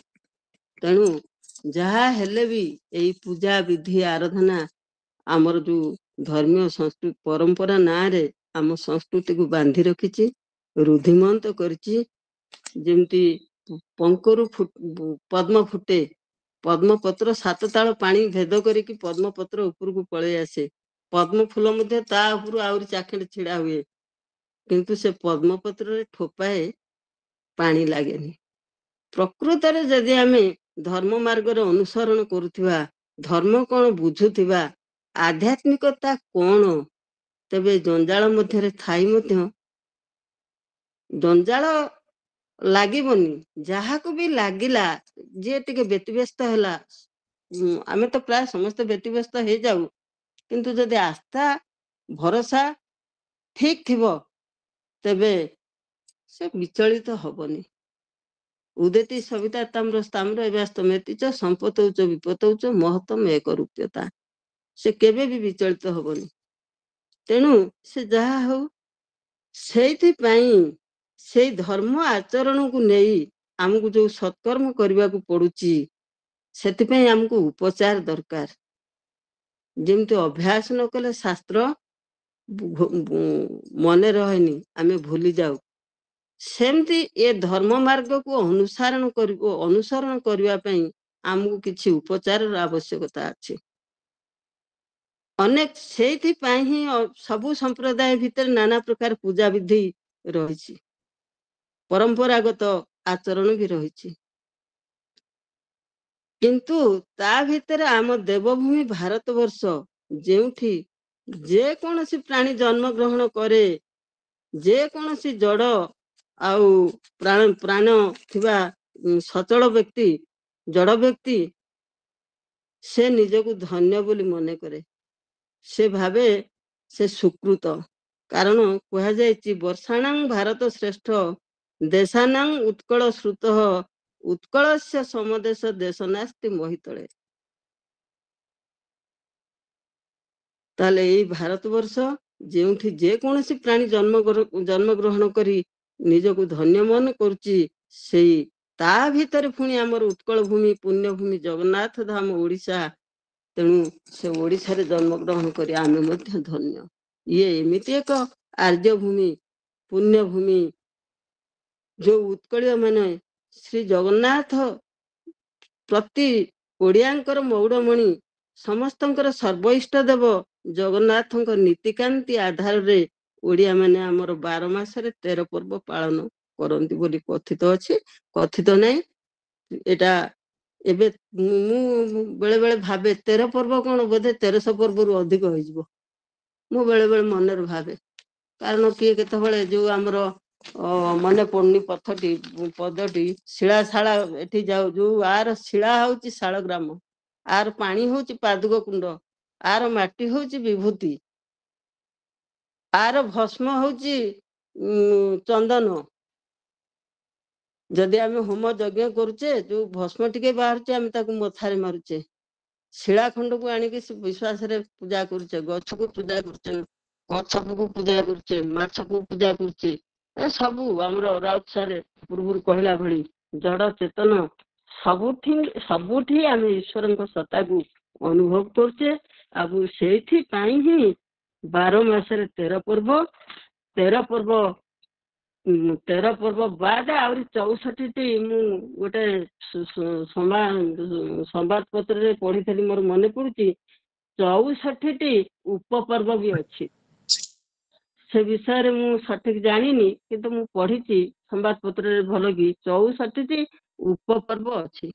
ତେଣୁ ଯାହା ହେଲେ ବି ଏଇ ପୂଜା ବିଧି ଆରାଧନା ଆମର ଯୋଉ ଧର୍ମୀୟ ସଂସ୍କୃତି ପରମ୍ପରା ନାଁରେ ଆମ ସଂସ୍କୃତିକୁ ବାନ୍ଧି ରଖିଛି, ରୁଦ୍ଧିମନ୍ତ କରିଛି। ଯେମିତି ପଙ୍କରୁ ପଦ୍ମ ଫୁଟେ, ପଦ୍ମପତ୍ର 7 ତାଳ ପାଣି ଭେଦ କରିକି ପଦ୍ମପତ୍ର ଉପରକୁ ପଳେଇ ଆସେ, ପଦ୍ମ ଫୁଲ ମଧ୍ୟ ତା ଉପରୁ ଆହୁରି ଚାଖେଣ୍ଡେ ଛିଡା ହୁଏ, କିନ୍ତୁ ସେ ପଦ୍ମପତ୍ରରେ ଠୋପାଏ ପାଣି ଲାଗେନି। ପ୍ରକୃତରେ ଯଦି ଆମେ ଧର୍ମ ମାର୍ଗରେ ଅନୁସରଣ କରୁଥିବା, ଧର୍ମ କଣ ବୁଝୁଥିବା, ଆଧ୍ୟାତ୍ମିକତା କଣ, ତେବେ ଜଞ୍ଜାଳ ମଧ୍ୟରେ ଥାଇ ମଧ୍ୟ ଜଞ୍ଜାଳ ଲାଗିବନି। ଯାହାକୁ ବି ଲାଗିଲା, ଯିଏ ଟିକେ ବ୍ୟତିବ୍ୟସ୍ତ ହେଲା, ଆମେ ତ ପ୍ରାୟ ସମସ୍ତେ ବ୍ୟତିବ୍ୟସ୍ତ ହେଇଯାଉ, କିନ୍ତୁ ଯଦି ଆସ୍ଥା ଭରସା ଠିକ ଥିବ, ତେବେ ସେ ବିଚଳିତ ହବନି। ଉଦେତି ସବିତା ତାମ୍ର ସ୍ତାମ୍ର ଏବାସ୍ତମେତି ଚ ସମ୍ପତୌଚ ବିପତୌଚ ମହତମ ଏକ ରୂପ୍ୟତା। ସେ କେବେ ବି ବିଚଳିତ ହବନି। ତେଣୁ ସେ ଯାହା ହଉ, ସେଇଥିପାଇଁ ସେଇ ଧର୍ମ ଆଚରଣକୁ ନେଇ ଆମକୁ ଯୋଉ ସତ୍କର୍ମ କରିବାକୁ ପଡୁଛି, ସେଥିପାଇଁ ଆମକୁ ଉପଚାର ଦରକାର। ଯେମିତି ଅଭ୍ୟାସ ନ କଲେ ଶାସ୍ତ୍ର ମନେ ରହେନି, ଆମେ ଭୁଲି ଯାଉ। ସେମିତି ଏ ଧର୍ମ ମାର୍ଗକୁ ଅନୁସରଣ କରିବା ପାଇଁ ଆମକୁ କିଛି ଉପଚାରର ଆବଶ୍ୟକତା ଅଛି। ଅନେକ ସେଇଥିପାଇଁ ହିଁ ସବୁ ସମ୍ପ୍ରଦାୟ ଭିତରେ ନାନା ପ୍ରକାର ପୂଜାବିଧି ରହିଛି, ପରମ୍ପରାଗତ ଆଚରଣ ବି ରହିଛି। କିନ୍ତୁ ତା ଭିତରେ ଆମ ଦେବଭୂମି ଭାରତବର୍ଷ, ଯେଉଁଠି ଯେକୌଣସି ପ୍ରାଣୀ ଜନ୍ମଗ୍ରହଣ କରେ, ଯେକୌଣସି ଜଡ଼ ଆଉ ପ୍ରାଣ ଥିବା ସଚଳ ବ୍ୟକ୍ତି, ଜଡ଼ ବ୍ୟକ୍ତି, ସେ ନିଜକୁ ଧନ୍ୟ ବୋଲି ମନେ କରେ। ସେ ଭାବେ ସେ ସୁକୃତ। କାରଣ କୁହାଯାଇଛି ବର୍ଷାଣାଂ ଭାରତ ଶ୍ରେଷ୍ଠ ଦେଶାନାଂ ଉତ୍କଳ ଶ୍ରୁତ ଉତ୍କଳସ୍ୟ ସମଦେଶ ଦେଶ ନାସ୍ତି ମହିତଳେ। ତାହେଲେ ଏଇ ଭାରତବର୍ଷ ଯେଉଁଠି ଯେକୌଣସି ପ୍ରାଣୀ ଜନ୍ମଗ୍ରହଣ କରି ନିଜକୁ ଧନ୍ୟ ମନେ କରୁଛି, ସେଇ ତା ଭିତରେ ପୁଣି ଆମର ଉତ୍କଳ ଭୂମି, ପୁଣ୍ୟଭୂମି ଜଗନ୍ନାଥ ଧାମ ଓଡ଼ିଶା। ତେଣୁ ସେ ଓଡ଼ିଶାରେ ଜନ୍ମଗ୍ରହଣ କରି ଆମେ ମଧ୍ୟ ଧନ୍ୟ। ଇଏ ଏମିତି ଏକ ଆର୍ଯ୍ୟଭୂମି, ପୁଣ୍ୟଭୂମି, ଯୋଉ ଉତ୍କଳୀୟ ମାନେ ଶ୍ରୀ ଜଗନ୍ନାଥ ପ୍ରତି ଓଡ଼ିଆଙ୍କର ମଉଡ଼ମଣି, ସମସ୍ତଙ୍କର ସର୍ବଇଷ୍ଟ ଦେବ ଜଗନ୍ନାଥଙ୍କ ନୀତିକାନ୍ତି ଆଧାରରେ ଓଡ଼ିଆ ମାନେ ଆମର 12 ମାସରେ 13 ପର୍ବ ପାଳନ କରନ୍ତି ବୋଲି କଥିତ ଅଛି। କଥିତ ନାହିଁ, ଏଟା ଏବେ ମୁଁ ବେଳେ ବେଳେ ଭାବେ 13 ପର୍ବ କଣ, ବୋଧେ 1300 ପର୍ବରୁ ଅଧିକ ହେଇଯିବ। ମୁଁ ବେଳେ ବେଳେ ମନରେ ଭାବେ, କାରଣ କିଏ କେତେବେଳେ ଯୋଉ ଆମର ମନେ ପଡୁନି ପଦଟି ଶିଳାଶାଳା ଏଠି ଯାଉ, ଯୋଉ ଆର ଶିଳା ହଉଛି ଶାଳ ଗ୍ରାମ, ଆର ପାଣି ହଉଛି ପାଦୁକ କୁଣ୍ଡ, ଆର ମାଟି ହଉଛି ବିଭୂତି, ଆର ଭସ୍ମ ହଉଛି ଚନ୍ଦନ। ଯଦି ଆମେ ହୋମ ଯଜ୍ଞ କରୁଛେ, ଯୋଉ ଭସ୍ମ ଟିକେ ବାହାରୁଛେ ଆମେ ତାକୁ ମଥାରେ ମାରୁଛେ, ଶିଳାଖଣ୍ଡକୁ ଆଣିକି ବିଶ୍ୱାସରେ ପୂଜା କରୁଛେ, ଗଛକୁ ପୂଜା କରୁଛେ, ଗଛକୁ ପୂଜା କରୁଛେ, ମାଛକୁ ପୂଜା କରୁଛେ। ଏ ସବୁ ଆମର ରାଉତ ସାରେ ପୂର୍ବରୁ କହିଲା ଭଳି ଜଡ ଚେତନ ସବୁଠି ଆମେ ଈଶ୍ୱରଙ୍କ ସତ୍ତାକୁ ଅନୁଭବ କରୁଛେ। ଆଉ ସେଇଥିପାଇଁ ହିଁ 12 ମାସରେ 13 ପର୍ବ, 13 ପର୍ବ ବାଦ ଆହୁରି 64ଟି ମୁଁ ଗୋଟେ ସମ୍ବାଦ ପତ୍ରରେ ପଢିଥିଲି, ମୋର ମନେ ପଡୁଛି 64ଟି ଉପପର୍ବ ବି ଅଛି। ସେ ବିଷୟରେ ମୁଁ ସଠିକ ଜାଣିନି, କିନ୍ତୁ ମୁଁ ପଢିଛି ସମ୍ବାଦ ପତ୍ରରେ ଭଲ କି 64ଟି ଉପପର୍ବ ଅଛି।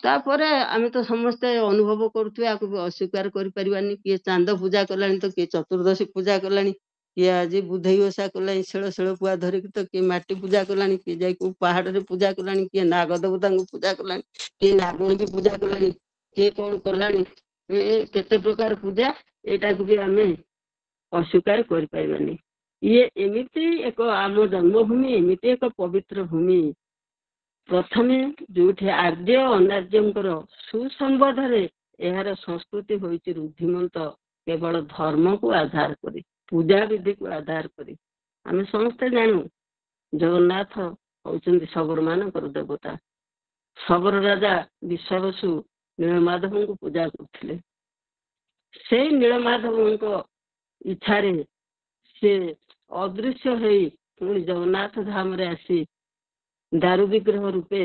ତାପରେ ଆମେ ତ ସମସ୍ତେ ଅନୁଭବ କରୁଥିବେ, ଆକୁ ବି ଅସ୍ୱୀକାର କରିପାରିବାନି। କିଏ ଚାନ୍ଦ ପୂଜା କଲାଣି ତ କିଏ ଚତୁର୍ଦ୍ଦଶୀ ପୂଜା କଲାଣି, କିଏ ଆଜି ବୁଧେଇ ଓଷା କଲାଣି, ଶେଳ ପୁଆ ଧରିକି ତ କିଏ ମାଟି ପୂଜା କଲାଣି, କିଏ ଯାଇ କୋଉ ପାହାଡରେ ପୂଜା କଲାଣି, କିଏ ନାଗ ଦେବତାଙ୍କୁ ପୂଜା କଲାଣି, କିଏ ନାଗୁଣୀକି ପୂଜା କଲାଣି, କିଏ କଣ କଲାଣି। କେତେ ପ୍ରକାର ପୂଜା, ଏଇଟାକୁ ବି ଆମେ ଅସ୍ୱୀକାର କରିପାରିବାନି। ଇଏ ଏମିତି ଏକ ଆମ ଜନ୍ମଭୂମି, ଏମିତି ଏକ ପବିତ୍ର ଭୂମି, ପ୍ରଥମେ ଯୋଉଠି ଆର୍ଯ୍ୟ ଅନାର୍ଯ୍ୟଙ୍କର ସୁସମ୍ବୋଧରେ ଏହାର ସଂସ୍କୃତି ହୋଇଛି ରୁଦ୍ଧିମନ୍ତ, କେବଳ ଧର୍ମକୁ ଆଧାର କରି, ପୂଜା ବିଧିକୁ ଆଧାର କରି। ଆମେ ସମସ୍ତେ ଜାଣୁ ଜଗନ୍ନାଥ ହଉଛନ୍ତି ଶବର ମାନଙ୍କର ଦେବତା। ଶବର ରାଜା ବିଶ୍ୱାବସୁ ନୀଳମାଧବଙ୍କୁ ପୂଜା କରୁଥିଲେ। ସେଇ ନୀଳମାଧବଙ୍କ ଇଚ୍ଛାରେ ସେ ଅଦୃଶ୍ୟ ହେଇ ପୁଣି ଜଗନ୍ନାଥ ଧାମରେ ଆସି ଦାରୁ ବିଗ୍ରହ ରୂପେ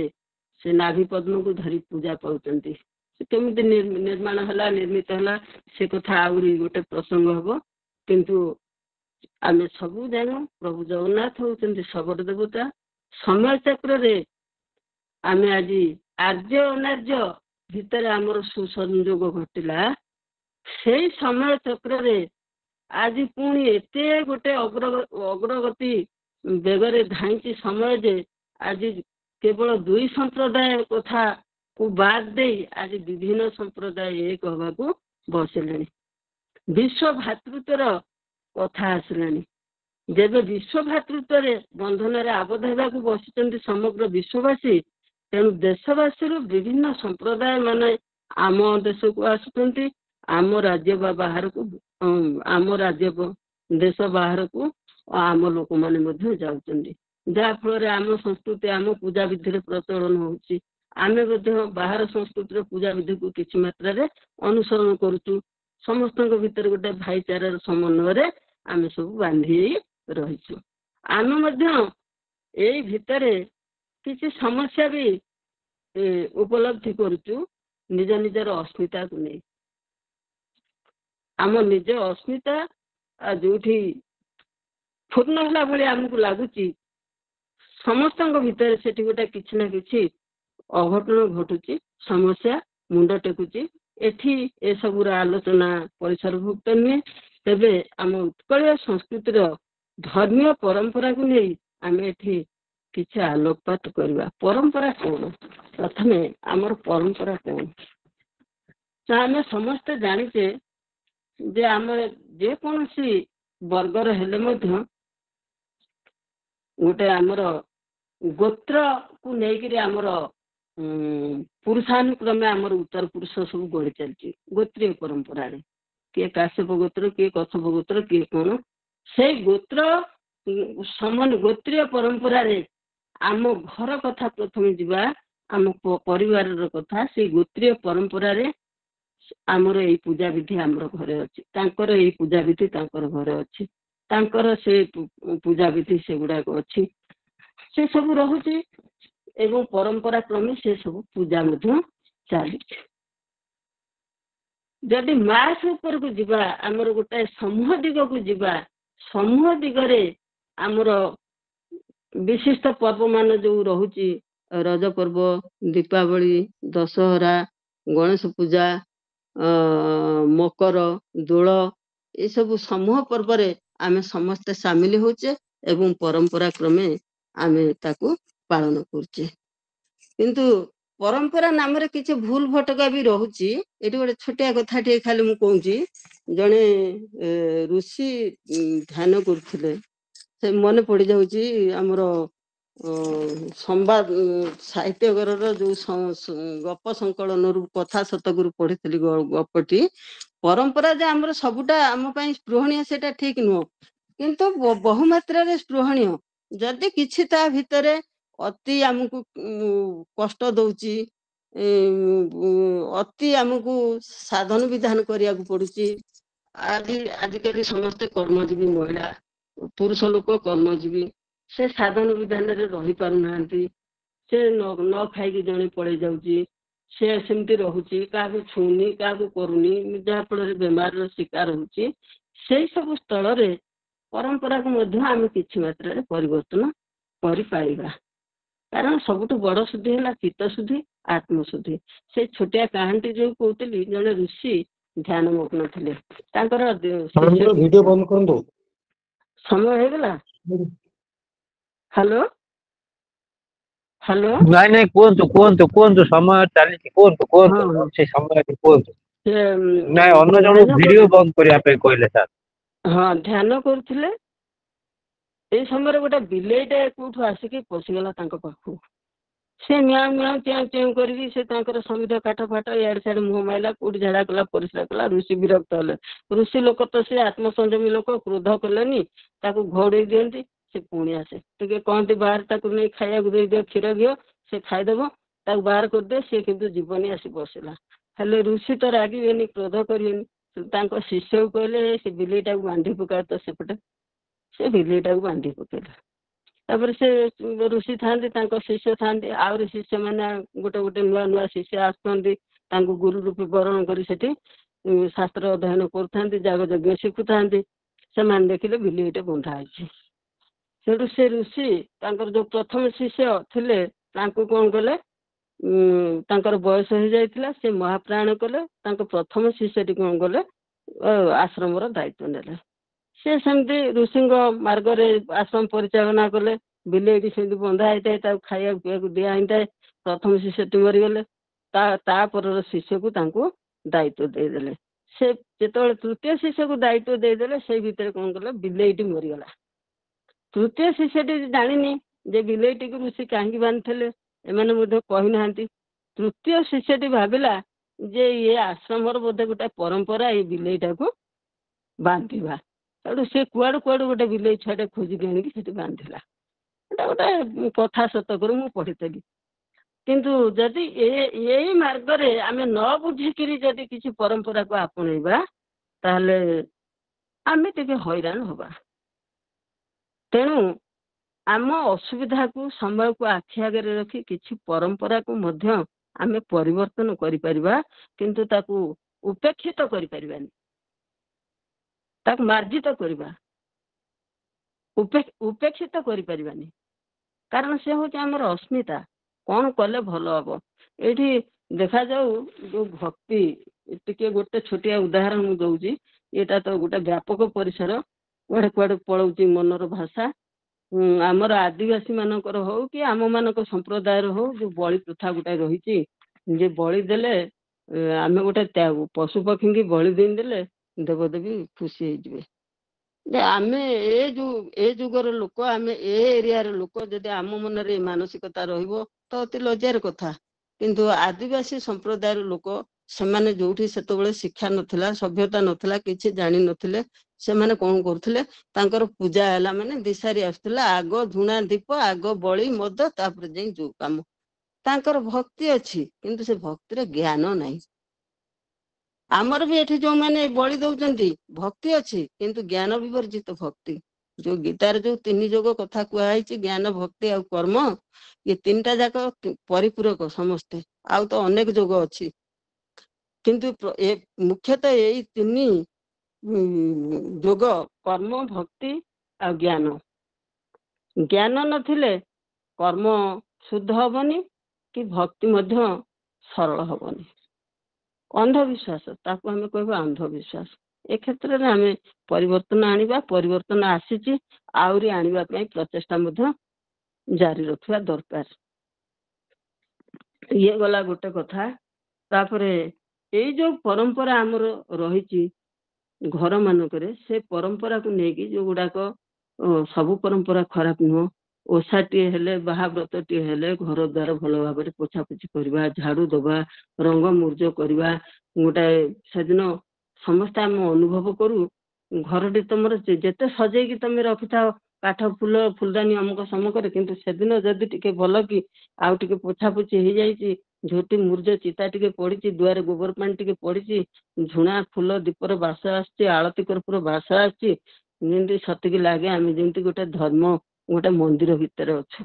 ସେ ନାଭି ପଦ୍ମକୁ ଧରି ପୂଜା ପାଉଛନ୍ତି। ସେ କେମିତି ନିର୍ମିତ ହେଲା ସେ କଥା ଆହୁରି ଗୋଟେ ପ୍ରସଙ୍ଗ ହବ। କିନ୍ତୁ ଆମେ ସବୁ ଜାଣୁ ପ୍ରଭୁ ଜଗନ୍ନାଥ ହଉଛନ୍ତି ଶବର ଦେବତା। ସମୟ ଚକ୍ରରେ ଆମେ ଆଜି ଆର୍ଯ୍ୟ ଅନାର୍ଯ୍ୟ ଭିତରେ ଆମର ସୁସଂଯୋଗ ଘଟିଲା। ସେଇ ସମୟ ଚକ୍ରରେ ଆଜି ପୁଣି ଏତେ ଗୋଟେ ଅଗ୍ରଗତି ବେଗରେ ଧାଇଁଛି ସମୟ ଯେ ଆଜି କେବଳ 2 ସମ୍ପ୍ରଦାୟ କଥାକୁ ବାଦ ଦେଇ ଆଜି ବିଭିନ୍ନ ସମ୍ପ୍ରଦାୟ ଏକ ହେବାକୁ ବସିଲେଣି। ବିଶ୍ୱ ଭାତୃତ୍ୱର କଥା ଆସିଲାଣି। ଯେବେ ବିଶ୍ୱ ଭାତୃତ୍ୱରେ ବନ୍ଧନରେ ଆବଦ୍ଧ ହେବାକୁ ବସିଛନ୍ତି ସମଗ୍ର ବିଶ୍ୱବାସୀ, ତେଣୁ ଦେଶବାସୀରୁ ବିଭିନ୍ନ ସମ୍ପ୍ରଦାୟ ମାନେ ଆମ ଦେଶକୁ ଆସୁଛନ୍ତି, ଆମ ରାଜ୍ୟ ବା ବାହାରକୁ, ଆମ ରାଜ୍ୟ ଦେଶ ବାହାରକୁ ଆମ ଲୋକମାନେ ମଧ୍ୟ ଯାଉଛନ୍ତି, ଯାହା ଫଳରେ ଆମ ସଂସ୍କୃତି ଆମ ପୂଜା ବିଧିରେ ପ୍ରଚଳନ ହଉଛି। ଆମେ ମଧ୍ୟ ବାହାର ସଂସ୍କୃତିର ପୂଜା ବିଧିକୁ କିଛି ମାତ୍ରାରେ ଅନୁସରଣ କରୁଛୁ। ସମସ୍ତଙ୍କ ଭିତରେ ଗୋଟେ ଭାଇଚାରାର ସମନ୍ୱୟରେ ଆମେ ସବୁ ବାନ୍ଧି ରହିଛୁ। ଆମେ ମଧ୍ୟ ଏଇ ଭିତରେ କିଛି ସମସ୍ୟା ବି ଉପଲବ୍ଧି କରୁଛୁ ନିଜ ନିଜର ଅସ୍ମିତାକୁ ନେଇ। ଆମ ନିଜ ଅସ୍ମିତା ଯୋଉଠି ପୂର୍ଣ୍ଣ ହେଲା ଭଳି ଆମକୁ ଲାଗୁଛି, ସମସ୍ତଙ୍କ ଭିତରେ ସେଠି ଗୋଟେ କିଛି ନା କିଛି ଅଘଟଣ ଘଟୁଛି, ସମସ୍ୟା ମୁଣ୍ଡ ଟେକୁଛି। ଏଠି ଏସବୁର ଆଲୋଚନା ପରିସରଭୁକ୍ତ ନୁହେଁ। ତେବେ ଆମ ଉତ୍କଳୀୟ ସଂସ୍କୃତିର ଧର୍ମୀୟ ପରମ୍ପରାକୁ ନେଇ ଆମେ ଏଠି କିଛି ଆଲୋକପାତ କରିବା। ପରମ୍ପରା କ'ଣ? ପ୍ରଥମେ ଆମର ପରମ୍ପରା କ'ଣ? ତ ଆମେ ସମସ୍ତେ ଜାଣିଛେ ଯେ ଆମେ ଯେକୌଣସି ବର୍ଗର ହେଲେ ମଧ୍ୟ ଗୋଟେ ଆମର ଗୋତ୍ରକୁ ନେଇକରି ଆମର ପୁରୁଷାନୁକ୍ରମେ ଆମର ଉତ୍ତର ପୁରୁଷ ସବୁ ଗଢ଼ି ଚାଲିଛି ଗୋତ୍ରୀୟ ପରମ୍ପରାରେ। କିଏ କାଶ୍ୟପ ଗୋତ୍ର, କିଏ କଶ୍ୟପ ଗୋତ୍ର, କିଏ କ'ଣ। ସେଇ ଗୋତ୍ର ସମାନ ଗୋତ୍ରୀୟ ପରମ୍ପରାରେ ଆମ ଘର କଥା ପ୍ରଥମେ ଯିବା, ଆମ ପରିବାରର କଥା। ସେଇ ଗୋତ୍ରୀୟ ପରମ୍ପରାରେ ଆମର ଏଇ ପୂଜାବିଧି ଆମର ଘରେ ଅଛି, ତାଙ୍କର ଏଇ ପୂଜାବିଧି ତାଙ୍କର ଘରେ ଅଛି, ତାଙ୍କର ସେ ପୂଜାବିଧି ସେଗୁଡ଼ାକ ଅଛି, ସେ ସବୁ ରହୁଛି ଏବଂ ପରମ୍ପରା କ୍ରମେ ସେ ସବୁ ପୂଜା ମଧ୍ୟ ଚାଲିଛି। ଯଦି ମାସ ଉପରକୁ ଯିବା, ଆମର ଗୋଟାଏ ସମୂହ ଦିଗକୁ ଯିବା, ସମୂହ ଦିଗରେ ଆମର ବିଶିଷ୍ଟ ପର୍ବମାନ ଯେଉଁ ରହୁଛି, ରଜ ପର୍ବ, ଦୀପାବଳି, ଦଶହରା, ଗଣେଶ ପୂଜା, ମକର, ଦୋଳ, ଏସବୁ ସମୂହ ପର୍ବରେ ଆମେ ସମସ୍ତେ ସାମିଲ ହେଉଛେ ଏବଂ ପରମ୍ପରା କ୍ରମେ ଆମେ ତାକୁ ପାଳନ କରୁଛେ। କିନ୍ତୁ ପରମ୍ପରା ନାମରେ କିଛି ଭୁଲ ଭଟକା ବି ରହୁଛି। ଏଠି ଗୋଟେ ଛୋଟିଆ କଥାଟିଏ ଖାଲି ମୁଁ କହୁଛି। ଜଣେ ଋଷି ଧ୍ୟାନ କରୁଥିଲେ, ସେ ମନେ ପଡ଼ିଯାଉଛି ଆମର ସମ୍ବାଦ ସାହିତ୍ୟକରର ଯେଉଁ ଗପ ସଂକଳନରୁ କଥା ଶତକରୁ ପଢ଼ିଥିଲି ଗପଟି। ପରମ୍ପରା ଯେ ଆମର ସବୁଟା ଆମ ପାଇଁ ସ୍ପୃହଣୀୟ ସେଇଟା ଠିକ ନୁହଁ, କିନ୍ତୁ ବହୁମାତ୍ରାରେ ସ୍ପୃହଣୀୟ। ଯଦି କିଛି ତା ଭିତରେ ଅତି ଆମକୁ କଷ୍ଟ ଦଉଛି, ଅତି ଆମକୁ ସାଧନ ବିଧାନ କରିବାକୁ ପଡୁଛି। ଆଜିକାଲି ସମସ୍ତେ କର୍ମଜୀବୀ ମହିଳା, ପୁରୁଷ ଲୋକ କର୍ମଜୀବୀ, ସେ ସାଧନ ବିଧାନରେ ରହିପାରୁନାହାନ୍ତି। ସେ ନ ଖାଇକି ଜଣେ ପଳେଇ ଯାଉଛି, ସେ ସେମିତି ରହୁଛି, କାହାକୁ ଛୁଉଁନି, କାହାକୁ କରୁନି, ଯାହାଫଳରେ ବେମାରର ଶିକାର ହଉଛି। ସେଇ ସବୁ ସ୍ଥଳରେ ପରମ୍ପରାକୁ ମଧ୍ୟ ଆମେ କିଛି ମାତ୍ରାରେ ପରିବର୍ତ୍ତନ କରିପାରିବା। କାରଣ ସବୁଠୁ ବଡ଼ ଶୁଦ୍ଧି ହେଲା ଚିତ୍ତଶୁଦ୍ଧି, ଆତ୍ମଶୁଦ୍ଧି। ସେ ଛୋଟିଆ କାହାଣୀଟି ଯୋଉ କହୁଥିଲି, ଜଣେ ଋଷି ଧ୍ୟାନ ମଗ୍ନ ଥିଲେ, ତାଙ୍କର ଭିଡିଓ ବନ୍ଦ କରନ୍ତୁ। ସମୟ ହେଇଗଲା। Hello hello. ନାଇଁ ନାଇଁ, କୁହନ୍ତୁ କୁହନ୍ତୁ କୁହନ୍ତୁ, ସମୟ ଚାଲିଛି, କୁହନ୍ତୁ କୁହନ୍ତୁ, ଅଛି ସମୟ ଅଛି, କୁହନ୍ତୁ। ନାଇଁ, ଅନ୍ୟ ଜଣଙ୍କୁ ଭିଡିଓ ବନ୍ଦ କରିବା ପାଇଁ କହିଲେ ସାର୍। ହଁ, ଧ୍ୟାନ କରୁଥିଲେ। ଏଇ ସମୟରେ ଗୋଟେ ବିଲେଇଟେ କୋଉଠୁ ଆସିକି ପଶିଗଲା ତାଙ୍କ ପାଖକୁ। ସେ ମିଆଁ ମିଆଁ ଚେଁ ଚେଁ କରିକି ସେ ତାଙ୍କର ସମିଧ କାଠ ଫାଟ ଇଆଡ଼େ ସିଆଡ଼େ ମୁହଁ ମାଇଲା, କୋଉଠି ଝାଡ଼ା କଲା, ପରିସ୍ରା କଲା। ଋଷି ବିରକ୍ତ ହେଲେ। ଋଷି ଲୋକ ତ ସେ ଆତ୍ମସଂଯମୀ ଲୋକ, କ୍ରୋଧ କଲେନି, ତାକୁ ଘୋଡ଼େଇ ଦିଅନ୍ତି। ସେ ପୁଣି ଆସେ, ଟିକେ କହନ୍ତି ବାହାରେ ତାକୁ ନେଇ ଖାଇବାକୁ ଦେଇଦିଅ, କ୍ଷୀର ଘିଅ, ସେ ଖାଇଦେବ। ତାକୁ ବାହାର କରିଦିଅ, ସେ କିନ୍ତୁ ଜୀବନି ଆସି ବସିଲା। ହେଲେ ଋଷି ତ ରାଗିବେନି, କ୍ରୋଧ କରିବେନି। ତାଙ୍କ ଶିଷ୍ୟକୁ କହିଲେ, ସେ ବିଲେଇଟାକୁ ବାନ୍ଧି ପକା ତ ସେପଟେ। ସେ ବିଲେଇଟାକୁ ବାନ୍ଧି ପକେଇଲେ। ତାପରେ ସେ ଋଷି ଥାନ୍ତି, ତାଙ୍କ ଶିଷ୍ୟ ଥାନ୍ତି, ଆହୁରି ଶିଷ୍ୟମାନେ ଗୋଟେ ଗୋଟେ ନୂଆ ନୂଆ ଶିଷ୍ୟ ଆସୁଛନ୍ତି, ତାଙ୍କୁ ଗୁରୁ ରୂପେ ବରଣ କରି ସେଠି ଶାସ୍ତ୍ର ଅଧ୍ୟୟନ କରୁଥାନ୍ତି, ଯାଗଯଜ୍ଞ ଶିଖୁଥାନ୍ତି। ସେମାନେ ଦେଖିଲେ ବିଲେଇଟେ ବନ୍ଧା ହେଇଛି। ସେଠୁ ସେ ଋଷି ତାଙ୍କର ଯୋଉ ପ୍ରଥମ ଶିଷ୍ୟ ଥିଲେ, ତାଙ୍କୁ କ'ଣ କଲେ, ତାଙ୍କର ବୟସ ହେଇଯାଇଥିଲା, ସେ ମହାପ୍ରାଣ କଲେ। ତାଙ୍କ ପ୍ରଥମ ଶିଷ୍ୟଟି କ'ଣ କଲେ, ଆଶ୍ରମର ଦାୟିତ୍ୱ ନେଲେ। ସେ ସେମିତି ଋଷିଙ୍କ ମାର୍ଗରେ ଆଶ୍ରମ ପରିଚାଳନା କଲେ। ବିଲେଇଟି ସେମିତି ବନ୍ଧା ହେଇଥାଏ, ତାକୁ ଖାଇବାକୁ ପିଇବାକୁ ଦିଆ ହେଇଥାଏ। ପ୍ରଥମ ଶିଷ୍ୟଟି ମରିଗଲେ, ତାପରର ଶିଷ୍ୟକୁ ତାଙ୍କୁ ଦାୟିତ୍ୱ ଦେଇଦେଲେ। ସେ ଯେତେବେଳେ ତୃତୀୟ ଶିଷ୍ୟକୁ ଦାୟିତ୍ୱ ଦେଇଦେଲେ, ସେଇ ଭିତରେ କ'ଣ କଲେ, ବିଲେଇଟି ମରିଗଲା। ତୃତୀୟ ଶିଷ୍ୟଟି ଜାଣିନି ଯେ ବିଲେଇଟିକୁ ସେ କାହିଁକି ବାନ୍ଧିଥିଲେ, ଏମାନେ ମଧ୍ୟ କହିନାହାନ୍ତି। ତୃତୀୟ ଶିଷ୍ୟଟି ଭାବିଲା ଯେ ଇଏ ଆଶ୍ରମର ବୋଧେ ଗୋଟେ ପରମ୍ପରା, ଏଇ ବିଲେଇଟାକୁ ବାନ୍ଧିବା। ସେଠୁ ସେ କୁଆଡୁ କୁଆଡୁ ଗୋଟେ ବିଲେଇ ଛୁଆଟେ ଖୋଜିକି ଆଣିକି ସେଠି ବାନ୍ଧିଲା। ଏଟା ଗୋଟେ କଥା ସତ କରି ମୁଁ ପଢିଥିଲି। କିନ୍ତୁ ଯଦି ଏଇ ମାର୍ଗରେ ଆମେ ନ ବୁଝିକିରି ଯଦି କିଛି ପରମ୍ପରାକୁ ଆପଣେଇବା ତାହେଲେ ଆମେ ଟିକେ ହଇରାଣ ହବା। ତେଣୁ ଆମ ଅସୁବିଧାକୁ ସମୟକୁ ଆଖି ଆଗରେ ରଖି କିଛି ପରମ୍ପରାକୁ ମଧ୍ୟ ଆମେ ପରିବର୍ତ୍ତନ କରିପାରିବା, କିନ୍ତୁ ତାକୁ ଉପେକ୍ଷିତ କରିପାରିବାନି, ତାକୁ ମାର୍ଜିତ କରିବା, ଉପେକ୍ଷିତ କରିପାରିବାନି। କାରଣ ସେ ହଉଛି ଆମର ଅସ୍ମିତା। କ'ଣ କଲେ ଭଲ ହବ? ଏଇଠି ଦେଖାଯାଉ ଯୋଉ ଭକ୍ତି, ଟିକେ ଗୋଟେ ଛୋଟିଆ ଉଦାହରଣ ମୁଁ ଦଉଛି। ଏଇଟା ତ ଗୋଟେ ବ୍ୟାପକ ପରିସର, କୁଆଡେ କୁଆଡେ ପଳଉଛି ମନର ଭାଷା। ଆମର ଆଦିବାସୀ ମାନଙ୍କର ହଉ କି ଆମମାନଙ୍କ ସମ୍ପ୍ରଦାୟର ହଉ, ଯୋଉ ବଳି ପ୍ରଥା ଗୋଟେ ରହିଛି, ଯେ ବଳି ଦେଲେ ଆମେ ଗୋଟେ ପଶୁ ପକ୍ଷୀଙ୍କି ବଳି ଦେଇଦେଲେ ଦେବଦେବୀ ଖୁସି ହେଇଯିବେ। ଯେ ଆମେ ଏ ଯୁଗର ଲୋକ, ଆମେ ଏ ଏରିଆର ଲୋକ, ଯଦି ଆମ ମନରେ ଏ ମାନସିକତା ରହିବ ତ ଅତି ଲଜ୍ଜାର କଥା। କିନ୍ତୁ ଆଦିବାସୀ ସମ୍ପ୍ରଦାୟର ଲୋକ, ସେମାନେ ଯୋଉଠି ସେତେବେଳେ ଶିକ୍ଷା ନଥିଲା, ସଭ୍ୟତା ନଥିଲା, କିଛି ଜାଣିନଥିଲେ, ସେମାନେ କ'ଣ କରୁଥିଲେ? ତାଙ୍କର ପୂଜା ହେଲା ମାନେ ଦିଶାରି ଆସୁଥିଲା, ଆଗ ଝୁଣା ଦୀପ, ଆଗ ବଳି ମଦ, ତାପରେ ଯାଇ ଯୋଉ କାମ। ତାଙ୍କର ଭକ୍ତି ଅଛି, କିନ୍ତୁ ସେ ଭକ୍ତିର ଜ୍ଞାନ ନାହିଁ। ଆମର ବି ଏଠି ଯୋଉମାନେ ବଳି ଦଉଛନ୍ତି, ଭକ୍ତି ଅଛି କିନ୍ତୁ ଜ୍ଞାନ ବିବର୍ଜିତ ଭକ୍ତି। ଯୋଉ ଗୀତାରେ ଯୋଉ 3 ଯୋଗ କଥା କୁହାଯାଇଛି, ଜ୍ଞାନ, ଭକ୍ତି ଆଉ କର୍ମ, ଏ 3ଟା ଯାକ ପରିପୂରକ ସମସ୍ତେ। ଆଉ ତ ଅନେକ ଯୋଗ ଅଛି, କିନ୍ତୁ ମୁଖ୍ୟତଃ ଏଇ 3 ଯୋଗ, କର୍ମ, ଭକ୍ତି ଆଉ ଜ୍ଞାନ। ଜ୍ଞାନ ନଥିଲେ କର୍ମ ଶୁଦ୍ଧ ହବନି, କି ଭକ୍ତି ମଧ୍ୟ ସରଳ ହବନି। ଅନ୍ଧବିଶ୍ୱାସ, ତାକୁ ଆମେ କହିବା ଅନ୍ଧବିଶ୍ୱାସ। ଏ କ୍ଷେତ୍ରରେ ଆମେ ପରିବର୍ତ୍ତନ ଆଣିବା। ପରିବର୍ତ୍ତନ ଆସିଛି, ଆହୁରି ଆଣିବା ପାଇଁ ପ୍ରଚେଷ୍ଟା ମଧ୍ୟ ଜାରି ରଖିବା ଦରକାର। ଇଏ ଗଲା ଗୋଟେ କଥା। ତାପରେ ଏଇ ଯୋଉ ପରମ୍ପରା ଆମର ରହିଛି ଘର ମାନଙ୍କରେ, ସେ ପରମ୍ପରାକୁ ନେଇକି ଯୋଉଗୁଡାକ, ସବୁ ପରମ୍ପରା ଖରାପ ନୁହଁ। ଓଷାଟିଏ ହେଲେ, ବାହାବ୍ରତଟିଏ ହେଲେ ଘର ଦ୍ୱାର ଭଲ ଭାବରେ ପୋଛାପୋଛି କରିବା, ଝାଡୁ ଦେବା, ରଙ୍ଗ ମୁର୍ଜ କରିବା। ଗୋଟାଏ ସେଦିନ ସମସ୍ତେ ଆମେ ଅନୁଭବ କରୁ, ଘରଟି ତମର ଯେତେ ସଜେଇକି ତମେ ରଖିଥାଅ, କାଠ, ଫୁଲ, ଫୁଲଦାନୀ ଅମୁକ ସମକରେ, କିନ୍ତୁ ସେଦିନ ଯଦି ଟିକେ ଭଲ କି ଆଉ ଟିକେ ପୋଛାପୋଛି ହେଇଯାଇଛି, ଝୋଟି ମୁର୍ଜ ଚିତା ଟିକେ ପଡିଛି, ଦୁଆରେ ଗୋବର ପାଣି ଟିକେ ପଡିଛି, ଝୁଣା ଫୁଲ ଦୀପର ବାସ ଆସୁଛି, ଆଳତି କର୍ପୂର ବାସ ଆସୁଛି, ଯେମିତି ସତିକି ଲାଗେ ଆମେ ଯେମିତି ଗୋଟେ ଧର୍ମ, ଗୋଟେ ମନ୍ଦିର ଭିତରେ ଅଛୁ।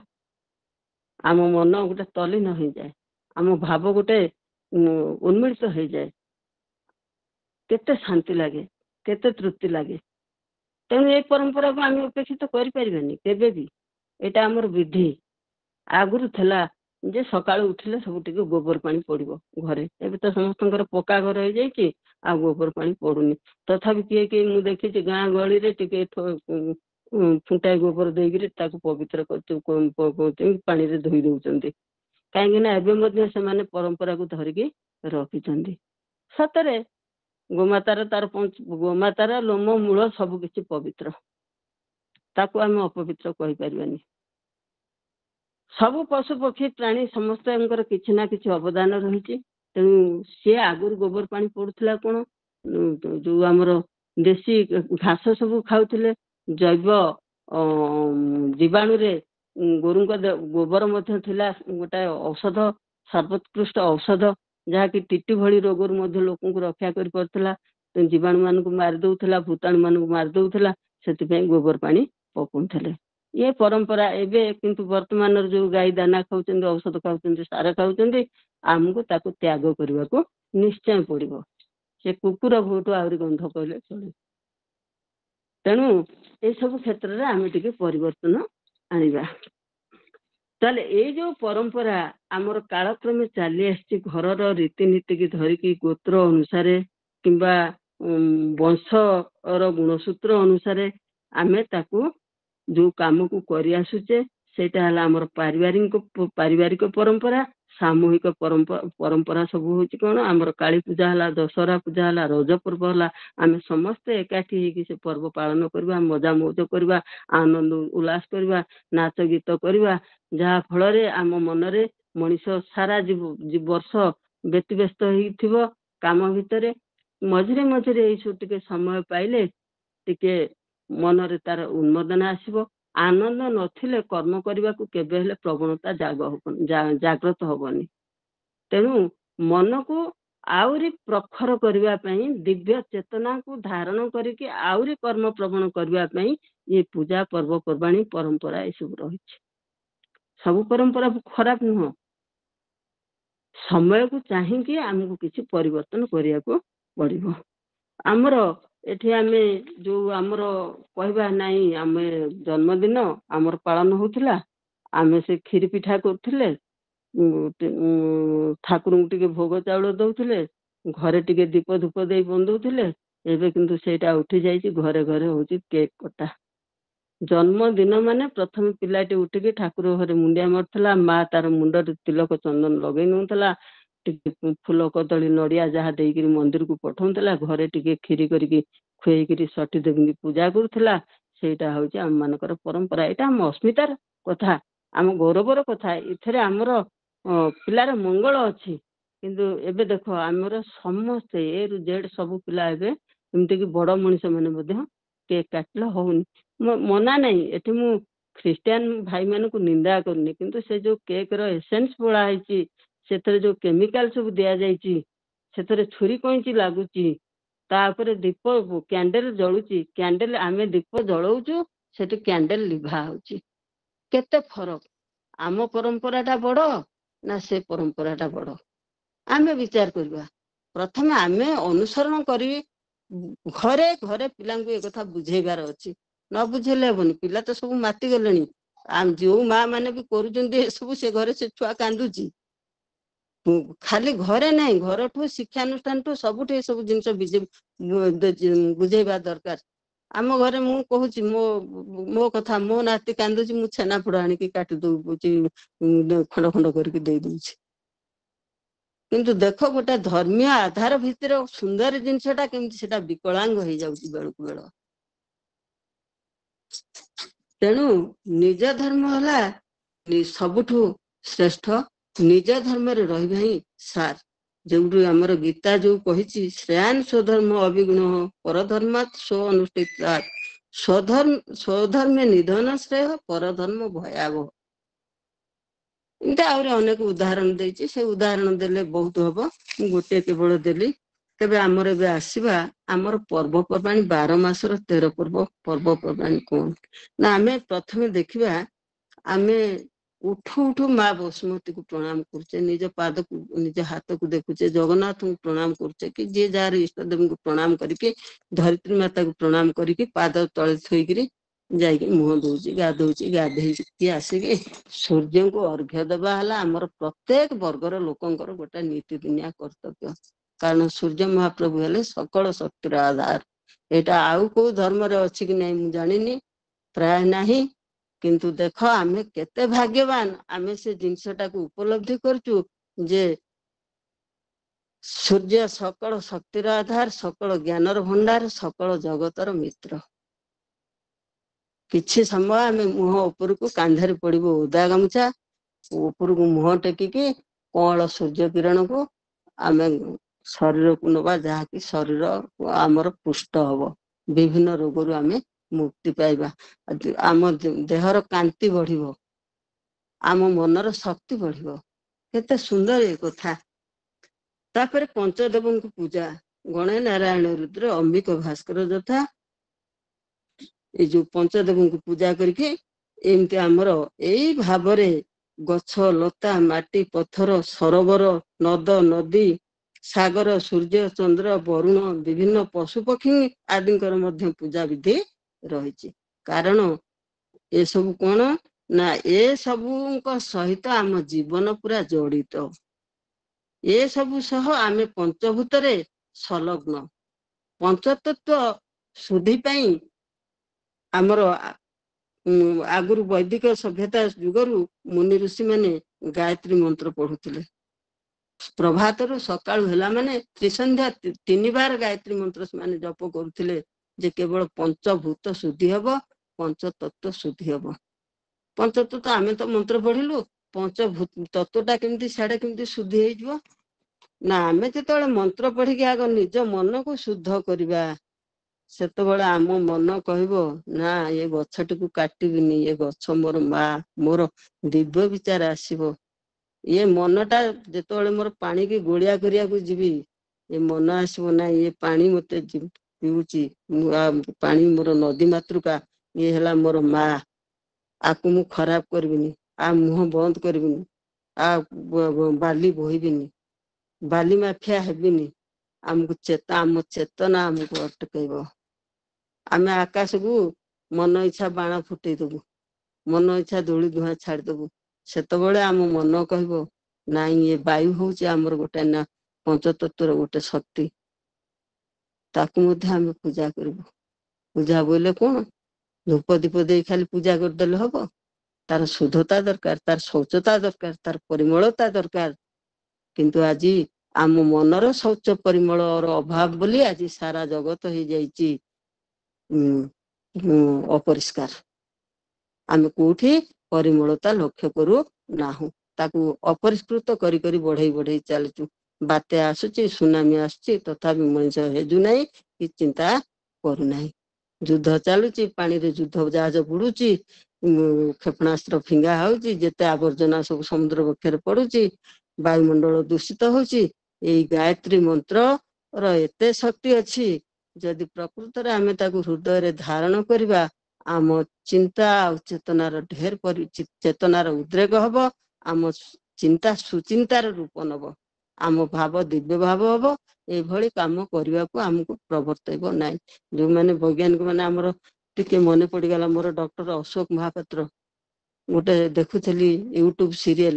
ଆମ ମନ ଗୋଟେ ତଲ୍ଲୀନ ହେଇଯାଏ, ଆମ ଭାବ ଗୋଟେ ଉନ୍ମିଳିତ ହେଇଯାଏ। କେତେ ଶାନ୍ତି ଲାଗେ, କେତେ ତୃପ୍ତି ଲାଗେ। ତେଣୁ ଏ ପରମ୍ପରାକୁ ଆମେ ଉପେକ୍ଷିତ କରିପାରିବାନି କେବେ ବି। ଏଇଟା ଆମର ବିଧି। ଆଗରୁ ଥିଲା ଯେ ସକାଳୁ ଉଠିଲେ ସବୁ ଟିକେ ଗୋବର ପାଣି ପଡିବ ଘରେ। ଏବେ ତ ସମସ୍ତଙ୍କର ପକ୍କା ଘର ହେଇଯାଇଛି, ଆଉ ଗୋବର ପାଣି ପଡୁନି। ତଥାପି କିଏ କିଏ ମୁଁ ଦେଖିଛି ଗାଁ ଗହଳିରେ ଟିକେ ଫୁଣ୍ଟାଏ ଗୋବର ଦେଇକିରି ତାକୁ ପବିତ୍ର ପାଣିରେ ଧୋଇ ଦଉଛନ୍ତି। କାହିଁକି ନା ଏବେ ମଧ୍ୟ ସେମାନେ ପରମ୍ପରାକୁ ଧରିକି ରଖିଛନ୍ତି। ସତରେ ଗୋମାତାର ଲୋମ ମୂଳ ସବୁ କିଛି ପବିତ୍ର, ତାକୁ ଆମେ ଅପବିତ୍ର କହିପାରିବାନି। ସବୁ ପଶୁ ପକ୍ଷୀ ପ୍ରାଣୀ ସମସ୍ତଙ୍କର କିଛି ନା କିଛି ଅବଦାନ ରହିଛି। ତେଣୁ ସିଏ ଆଗରୁ ଗୋବର ପାଣି ପଡୁଥିଲା କ'ଣ, ଯୋଉ ଆମର ଦେଶୀ ଘାସ ସବୁ ଖାଉଥିଲେ, ଜୈବ ଜୀବାଣୁରେ ଗୋରୁଙ୍କ ଗୋବର ମଧ୍ୟ ଥିଲା ଗୋଟାଏ ଔଷଧ, ସର୍ବୋତ୍କୃଷ୍ଟ ଔଷଧ, ଯାହାକି ଟିଟି ଭଳି ରୋଗରୁ ମଧ୍ୟ ଲୋକଙ୍କୁ ରକ୍ଷା କରିପାରୁଥିଲା। ଜୀବାଣୁ ମାନଙ୍କୁ ମାରି ଦଉଥିଲା, ଭୂତାଣୁ ମାନଙ୍କୁ ମାରି ଦଉଥିଲା। ସେଥିପାଇଁ ଗୋବର ପାଣି ପକଉଥିଲେ। ଇଏ ପରମ୍ପରା। ଏବେ କିନ୍ତୁ ବର୍ତ୍ତମାନର ଯୋଉ ଗାଈ ଦାନା ଖାଉଛନ୍ତି, ଔଷଧ ଖାଉଛନ୍ତି, ସାର ଖାଉଛନ୍ତି, ଆମକୁ ତାକୁ ତ୍ୟାଗ କରିବାକୁ ନିଶ୍ଚୟ ପଡିବ। ସେ କୁକୁର ଭୋଟ ଆହୁରି ଗନ୍ଧ କହିଲେ ଚଳେ। ତେଣୁ ଏସବୁ କ୍ଷେତ୍ରରେ ଆମେ ଟିକେ ପରିବର୍ତ୍ତନ ଆଣିବା। ତାହେଲେ ଏଇ ଯୋଉ ପରମ୍ପରା ଆମର କାଳକ୍ରମେ ଚାଲି ଆସିଛି, ଘରର ରୀତିନୀତିକି ଧରିକି, ଗୋତ୍ର ଅନୁସାରେ କିମ୍ବା ବଂଶର ଗୁଣସୂତ୍ର ଅନୁସାରେ ଆମେ ତାକୁ ଯୋଉ କାମକୁ କରି ଆସୁଛେ, ସେଇଟା ହେଲା ଆମର ପାରିବାରିକ ପରମ୍ପରା। ସାମୂହିକ ପରମ୍ପରା ସବୁ ହଉଛି କଣ, ଆମର କାଳୀ ପୂଜା ହେଲା, ଦଶହରା ପୂଜା ହେଲା, ରଜ ପର୍ବ ହେଲା, ଆମେ ସମସ୍ତେ ଏକାଠି ହେଇକି ସେ ପର୍ବ ପାଳନ କରିବା, ମଜା ମଉଜ କରିବା, ଆନନ୍ଦ ଉଲ୍ଲାସ କରିବା, ନାଚ ଗୀତ କରିବା, ଯାହା ଫଳରେ ଆମ ମନରେ ମଣିଷ ସାରା ବର୍ଷ ବ୍ୟତିବ୍ୟସ୍ତ ହେଇଥିବ କାମ ଭିତରେ, ମଝିରେ ମଝିରେ ଏଇ ସବୁ ଟିକେ ସମୟ ପାଇଲେ ଟିକେ ମନରେ ତାର ଉନ୍ମୋଦନା ଆସିବ। ଆନନ୍ଦ ନଥିଲେ କର୍ମ କରିବାକୁ କେବେ ହେଲେ ପ୍ରବଣତା ଜାଗ୍ରତ ହବନି। ତେଣୁ ମନକୁ ଆହୁରି ପ୍ରଖର କରିବା ପାଇଁ, ଦିବ୍ୟ ଚେତନାକୁ ଧାରଣ କରିକି ଆହୁରି କର୍ମ ପ୍ରବଣ କରିବା ପାଇଁ ଏ ପୂଜା ପର୍ବପର୍ବାଣୀ ପରମ୍ପରା ଏସବୁ ରହିଛି। ସବୁ ପରମ୍ପରା ଖରାପ ନୁହଁ, ସମୟକୁ ଚାହିଁକି ଆମକୁ କିଛି ପରିବର୍ତ୍ତନ କରିବାକୁ ପଡିବ। ଆମର ଏଠି ଆମେ ଯୋଉ ଆମର କହିବା ନାହିଁ, ଆମେ ଜନ୍ମଦିନ ଆମର ପାଳନ ହଉଥିଲା, ଆମେ ସେ କ୍ଷୀରି ପିଠା କରୁଥିଲେ, ଠାକୁରଙ୍କୁ ଟିକେ ଭୋଗ ଚାଉଳ ଦଉଥିଲେ, ଘରେ ଟିକେ ଦୀପ ଧୂପ ଦେଇ ବନ୍ଦଉଥିଲେ। ଏବେ କିନ୍ତୁ ସେଇଟା ଉଠି ଯାଇଛି, ଘରେ ଘରେ ହଉଛି କେକ୍ କଟା। ଜନ୍ମଦିନ ମାନେ ପ୍ରଥମେ ପିଲାଟି ଉଠିକି ଠାକୁର ଘରେ ମୁଣ୍ଡିଆ ମାରୁଥିଲା, ମା ତାର ମୁଣ୍ଡରେ ତିଲକ ଚନ୍ଦନ ଲଗେଇ ନଉଥିଲା, ଟିକେ ଫୁଲ କଦଳୀ ନଡିଆ ଯାହା ଦେଇକିରି ମନ୍ଦିରକୁ ପଠଉଥିଲା, ଘରେ ଟିକେ କ୍ଷୀରି କରିକି ଖୁଏଇକିରି ଷଠି ଦେବୀଙ୍କୁ ପୂଜା କରୁଥିଲା। ସେଇଟା ହଉଛି ଆମ ମାନଙ୍କର ପରମ୍ପରା। ଏଇଟା ଆମ ଅସ୍ମିତାର କଥା, ଆମ ଗୌରବର କଥା। ଏଥିରେ ଆମର ପିଲାର ମଙ୍ଗଳ ଅଛି। କିନ୍ତୁ ଏବେ ଦେଖ, ଆମର ସମସ୍ତେ A ରୁ Z ସବୁ ପିଲା ଏବେ, ଏମିତିକି ବଡ ମଣିଷ ମାନେ ମଧ୍ୟ କେକ୍ କାଟିଲେ ହଉନି। ମନା ନାହିଁ, ଏଠି ମୁଁ ଖ୍ରୀଷ୍ଟିଆନ ଭାଇମାନଙ୍କୁ ନିନ୍ଦା କରୁନି, କିନ୍ତୁ ସେ ଯୋଉ କେକ୍ ର ଏସେନ୍ସ ବୋଳା ହେଇଛି, ସେଥିରେ ଯୋଉ କେମିକାଲ ସବୁ ଦିଆଯାଇଛି, ସେଥିରେ ଛୁରୀ କଇଁଚି ଲାଗୁଛି, ତାପରେ ଦୀପ କ୍ୟାଣ୍ଡେଲ ଜଳୁଛି, କ୍ୟାଣ୍ଡେଲ ଆମେ ଦୀପ ଜଳଉଛୁ, ସେଠି କ୍ୟାଣ୍ଡେଲ ଲିଭା ହଉଛି। କେତେ ଫରକ। ଆମ ପରମ୍ପରାଟା ବଡ ନା ସେ ପରମ୍ପରାଟା ବଡ? ଆମେ ବିଚାର କରିବା। ପ୍ରଥମେ ଆମେ ଅନୁସରଣ କରି ଘରେ ଘରେ ପିଲାଙ୍କୁ ଏ କଥା ବୁଝେଇବାର ଅଛି। ନ ବୁଝେଇଲେ ହେବନି, ପିଲା ତ ସବୁ ମାତି ଗଲେଣି। ଯୋଉ ମା ମାନେ ବି କରୁଛନ୍ତି ଏସବୁ, ସେ ଘରେ ସେ ଛୁଆ କାନ୍ଦୁଛି। ଖାଲି ଘରେ ନାହିଁ, ଘରଠୁ ଶିକ୍ଷାନୁଷ୍ଠାନଠୁ ସବୁଠି ଏସବୁ ଜିନିଷ ବୁଝେଇବା ଦରକାର। ଆମ ଘରେ ମୁଁ କହୁଛି, ମୋ କଥା, ମୋ ନାତି କାନ୍ଦୁଛି, ମୁଁ ଛେନାପୋଡ ଆଣିକି କାଟି ଦଉଛି, ଖଣ୍ଡ ଖଣ୍ଡ କରିକି ଦେଇ ଦଉଛି। କିନ୍ତୁ ଦେଖ, ଗୋଟେ ଧର୍ମୀୟ ଆଧାର ଭିତରେ ସୁନ୍ଦର ଜିନିଷଟା କେମିତି ସେଟା ବିକଳାଙ୍ଗ ହେଇଯାଉଛି ବେଳକୁ ବେଳ। ତେଣୁ ନିଜ ଧର୍ମ ହେଲା ସବୁଠୁ ଶ୍ରେଷ୍ଠ। ନିଜ ଧର୍ମରେ ରହିବା ହିଁ ସାର। ଯୋଉଠୁ ଆମର ଗୀତା ଯୋଉ କହିଛି, ଶ୍ରେୟାନ୍ ସ୍ୱଧର୍ମ ଅବିଗୁଣ ପରଧର୍ମାତ୍ ସ୍ୱ ଅନୁଷ୍ଠିତାତ୍ ସ୍ୱଧର୍ମେ ନିଧନ ଶ୍ରେୟ ପରଧର୍ମ ଭୟାବହ। ଏମିତି ଆହୁରି ଅନେକ ଉଦାହରଣ ଦେଇଛି, ସେ ଉଦାହରଣ ଦେଲେ ବହୁତ ହବ, ମୁଁ ଗୋଟିଏ କେବଳ ଦେଲି। ତେବେ ଆମର ଏବେ ଆସିବା, ଆମର ପର୍ବପର୍ବାଣୀ 12 ମାସର 13 ପର୍ବପର୍ବାଣୀ କଣ ନା, ଆମେ ପ୍ରଥମେ ଦେଖିବା, ଆମେ ଉଠୁ ଉଠୁ ମା ବସୁମତୀକୁ ପ୍ରଣାମ କରୁଛେ, ନିଜ ପାଦକୁ ନିଜ ହାତକୁ ଦେଖୁଛେ, ଜଗନ୍ନାଥଙ୍କୁ ପ୍ରଣାମ କରୁଛେ, କି ଯିଏ ଯାହାର ଇଷ୍ଟ ଦେବୀଙ୍କୁ ପ୍ରଣାମ କରିକି, ଧରିତ୍ରୀ ମାତାକୁ ପ୍ରଣାମ କରିକି ପାଦ ତଳେ ଥୋଇକିରି ଯାଇକି ମୁହଁ ଧୋଉଛି, ଗାଧୋଉଛି, ଗାଧେଇକି ଆସିକି ସୂର୍ଯ୍ୟଙ୍କୁ ଅର୍ଘ୍ୟ ଦେବା ହେଲା ଆମର ପ୍ରତ୍ୟେକ ବର୍ଗର ଲୋକଙ୍କର ଗୋଟେ ନୀତିଦିନିଆ କର୍ତ୍ତବ୍ୟ। କାରଣ ସୂର୍ଯ୍ୟ ମହାପ୍ରଭୁ ହେଲେ ସକଳ ଶକ୍ତିର ଆଧାର। ଏଇଟା ଆଉ କୋଉ ଧର୍ମରେ ଅଛି କି ନାହିଁ ମୁଁ ଜାଣିନି, ପ୍ରାୟ ନାହିଁ। କିନ୍ତୁ ଦେଖ, ଆମେ କେତେ ଭାଗ୍ୟବାନ, ଆମେ ସେ ଜିନିଷଟାକୁ ଉପଲବ୍ଧି କରୁଛୁ ଯେ ସୂର୍ଯ୍ୟ ସକଳ ଶକ୍ତିର ଆଧାର, ସକଳ ଜ୍ଞାନର ଭଣ୍ଡାର, ସକଳ ଜଗତର ମିତ୍ର। କିଛି ସମୟ ଆମେ ମୁହଁ ଉପରକୁ, କାନ୍ଧରେ ପଡିବ ଓଦା ଗାମୁଛା, ଉପରକୁ ମୁହଁ ଟେକିକି କଅଁଳ ସୂର୍ଯ୍ୟ କିରଣକୁ ଆମେ ଶରୀରକୁ ନବା, ଯାହାକି ଶରୀର ଆମର ପୁଷ୍ଟ ହବ, ବିଭିନ୍ନ ରୋଗରୁ ଆମେ ମୁକ୍ତି ପାଇବା, ଆମ ଦେହର କାନ୍ତି ବଢିବ, ଆମ ମନର ଶକ୍ତି ବଢିବ। କେତେ ସୁନ୍ଦର ଏ କଥା। ତାପରେ ପଞ୍ଚଦେବଙ୍କୁ ପୂଜା, ଗଣେ ନାରାୟଣ ରୁଦ୍ର ଅମ୍ବିକ ଭାସ୍କର ଯଥା, ଏଇ ଯୋଉ ପଞ୍ଚଦେବଙ୍କୁ ପୂଜା କରିକି ଏମିତି ଆମର ଏଇ ଭାବରେ ଗଛ ଲତା, ମାଟି ପଥର, ସରୋବର, ନଦ ନଦୀ, ସାଗର, ସୂର୍ଯ୍ୟ ଚନ୍ଦ୍ର ବରୁଣ, ବିଭିନ୍ନ ପଶୁ ପକ୍ଷୀ ଆଦିଙ୍କର ମଧ୍ୟ ପୂଜା ବିଧି ରହିଛି। କାରଣ ଏସବୁ କଣ ନା, ଏସବୁଙ୍କ ସହିତ ଆମ ଜୀବନ ପୁରା ଜଡିତ। ଏସବୁ ସହ ଆମେ ପଞ୍ଚଭୂତରେ ସଂଲଗ୍ନ। ପଞ୍ଚତତ୍ଵ ଶୁଦ୍ଧି ପାଇଁ ଆମର ଆଗରୁ ବୈଦିକ ସଭ୍ୟତା ଯୁଗରୁ ମୁନି ଋଷି ମାନେ ଗାୟତ୍ରୀ ମନ୍ତ୍ର ପଢୁଥିଲେ। ପ୍ରଭାତରୁ ସକାଳୁ ହେଲା ମାନେ ତ୍ରିସନ୍ଧ୍ୟା 3 ବାର ଗାୟତ୍ରୀ ମନ୍ତ୍ର ସେମାନେ ଜପ କରୁଥିଲେ, ଯେ କେବଳ ପଞ୍ଚଭୂତ ଶୁଦ୍ଧି ହବ, ପଞ୍ଚତତ୍ଵ ଶୁଦ୍ଧି ହବ। ପଞ୍ଚତତ୍ଵ ଆମେ ତ ମନ୍ତ୍ର ପଢିଲୁ, ପଞ୍ଚଭୂତ ତତ୍ଵଟା କେମିତି ସିଆଡେ କେମିତି ଶୁଦ୍ଧି ହେଇଯିବ? ନା, ଆମେ ଯେତେବେଳେ ମନ୍ତ୍ର ପଢିକି ଆଗ ନିଜ ମନକୁ ଶୁଦ୍ଧ କରିବା, ସେତେବେଳେ ଆମ ମନ କହିବ ନା ଏ ଗଛଟିକୁ କାଟିବିନି, ଏ ଗଛ ମୋର ମା, ମୋର ଦିବ୍ୟ ବିଚାର ଆସିବ। ଏ ମନଟା ଯେତେବେଳେ ମୋର ପାଣିକି ଗୋଳିଆ କରିବାକୁ ଯିବି, ଏ ମନ ଆସିବ ନା ଏ ପାଣି ମତେ ପିଉଛି, ପାଣି ମୋର ନଦୀ ମାତୃକା, ଇଏ ହେଲା ମୋର ମା, ଆକୁ ମୁଁ ଖରାପ କରିବିନି, ଆ ମୁହଁ ବନ୍ଦ କରିବିନି, ଆ ବାଲି ବୋହିବିନି, ବାଲି ମାଫିଆ ହେବିନି। ଆମ ଚେତନା ଆମକୁ ଅଟକେଇବ। ଆମେ ଆକାଶକୁ ମନ ଇଚ୍ଛା ବାଣ ଫୁଟେଇଦବୁ, ମନ ଇଚ୍ଛା ଧୂଳି ଧୂଆଁ ଛାଡିଦବୁ। ସେତେବେଳେ ଆମ ମନ କହିବ ନାଇଁ, ଏ ବାୟୁ ହଉଛି ଆମର ଗୋଟେ ନା ପଞ୍ଚତତ୍ଵର ଗୋଟେ ଶକ୍ତି, ତାକୁ ମଧ୍ୟ ଆମେ ପୂଜା କରିବୁ। ପୂଜା ବୋଇଲେ କଣ? ଧୂପ ଦୀପ ଦେଇ ଖାଲି ପୂଜା କରିଦେଲେ ହବ? ତାର ଶୁଦ୍ଧତା ଦରକାର, ତାର ଶୌଚତା ଦରକାର, ତାର ପରିମଳତା ଦରକାର। କିନ୍ତୁ ଆଜି ଆମ ମନର ଶୌଚ ପରିମଳର ଅଭାବ ବୋଲି ଆଜି ସାରା ଜଗତ ହେଇଯାଇଛି ଅପରିଷ୍କାର। ଆମେ କୋଉଠି ପରିମଳତା ଲକ୍ଷ୍ୟ କରୁ ନାହୁଁ, ତାକୁ ଅପରିଷ୍କୃତ କରି କରି ବଢେଇ ବଢେଇ ଚାଲିଛୁ। ବାତ୍ୟା ଆସୁଛି, ସୁନାମି ଆସୁଛି, ତଥାପି ମଣିଷ ହେଜୁନାହିଁ କି ଚିନ୍ତା କରୁନାହିଁ। ଯୁଦ୍ଧ ଚାଲୁଛି, ପାଣିରେ ଯୁଦ୍ଧ ଜାହାଜ ବୁଡୁଛି, କ୍ଷେପଣାସ୍ତ୍ର ଫିଙ୍ଗା ହଉଛି, ଯେତେ ଆବର୍ଜନା ସବୁ ସମୁଦ୍ର ବକ୍ଷରେ ପଡୁଛି, ବାୟୁମଣ୍ଡଳ ଦୂଷିତ ହଉଛି। ଏଇ ଗାୟତ୍ରୀ ମନ୍ତ୍ରର ଏତେ ଶକ୍ତି ଅଛି, ଯଦି ପ୍ରକୃତରେ ଆମେ ତାକୁ ହୃଦୟରେ ଧାରଣ କରିବା, ଆମ ଚିନ୍ତା ଆଉ ଚେତନାର ଚେତନାର ଉଦ୍ରେକ ହବ, ଆମ ଚିନ୍ତା ସୁଚିନ୍ତାର ରୂପ ନବ, ଆମ ଭାବ ଦିବ୍ୟ ଭାବ ହବ। ଏଇଭଳି କାମ କରିବାକୁ ଆମକୁ ପ୍ରବର୍ତ୍ତାଇବ ନାହିଁ। ଯୋଉମାନେ ବୈଜ୍ଞାନିକ ମାନେ ଆମର, ଟିକେ ମନେ ପଡିଗଲା ମୋର ଡକ୍ଟର ଅଶୋକ ମହାପାତ୍ର, ଗୋଟେ ଦେଖୁଥିଲି ୟୁଟ୍ୟୁବ ସିରିଏଲ,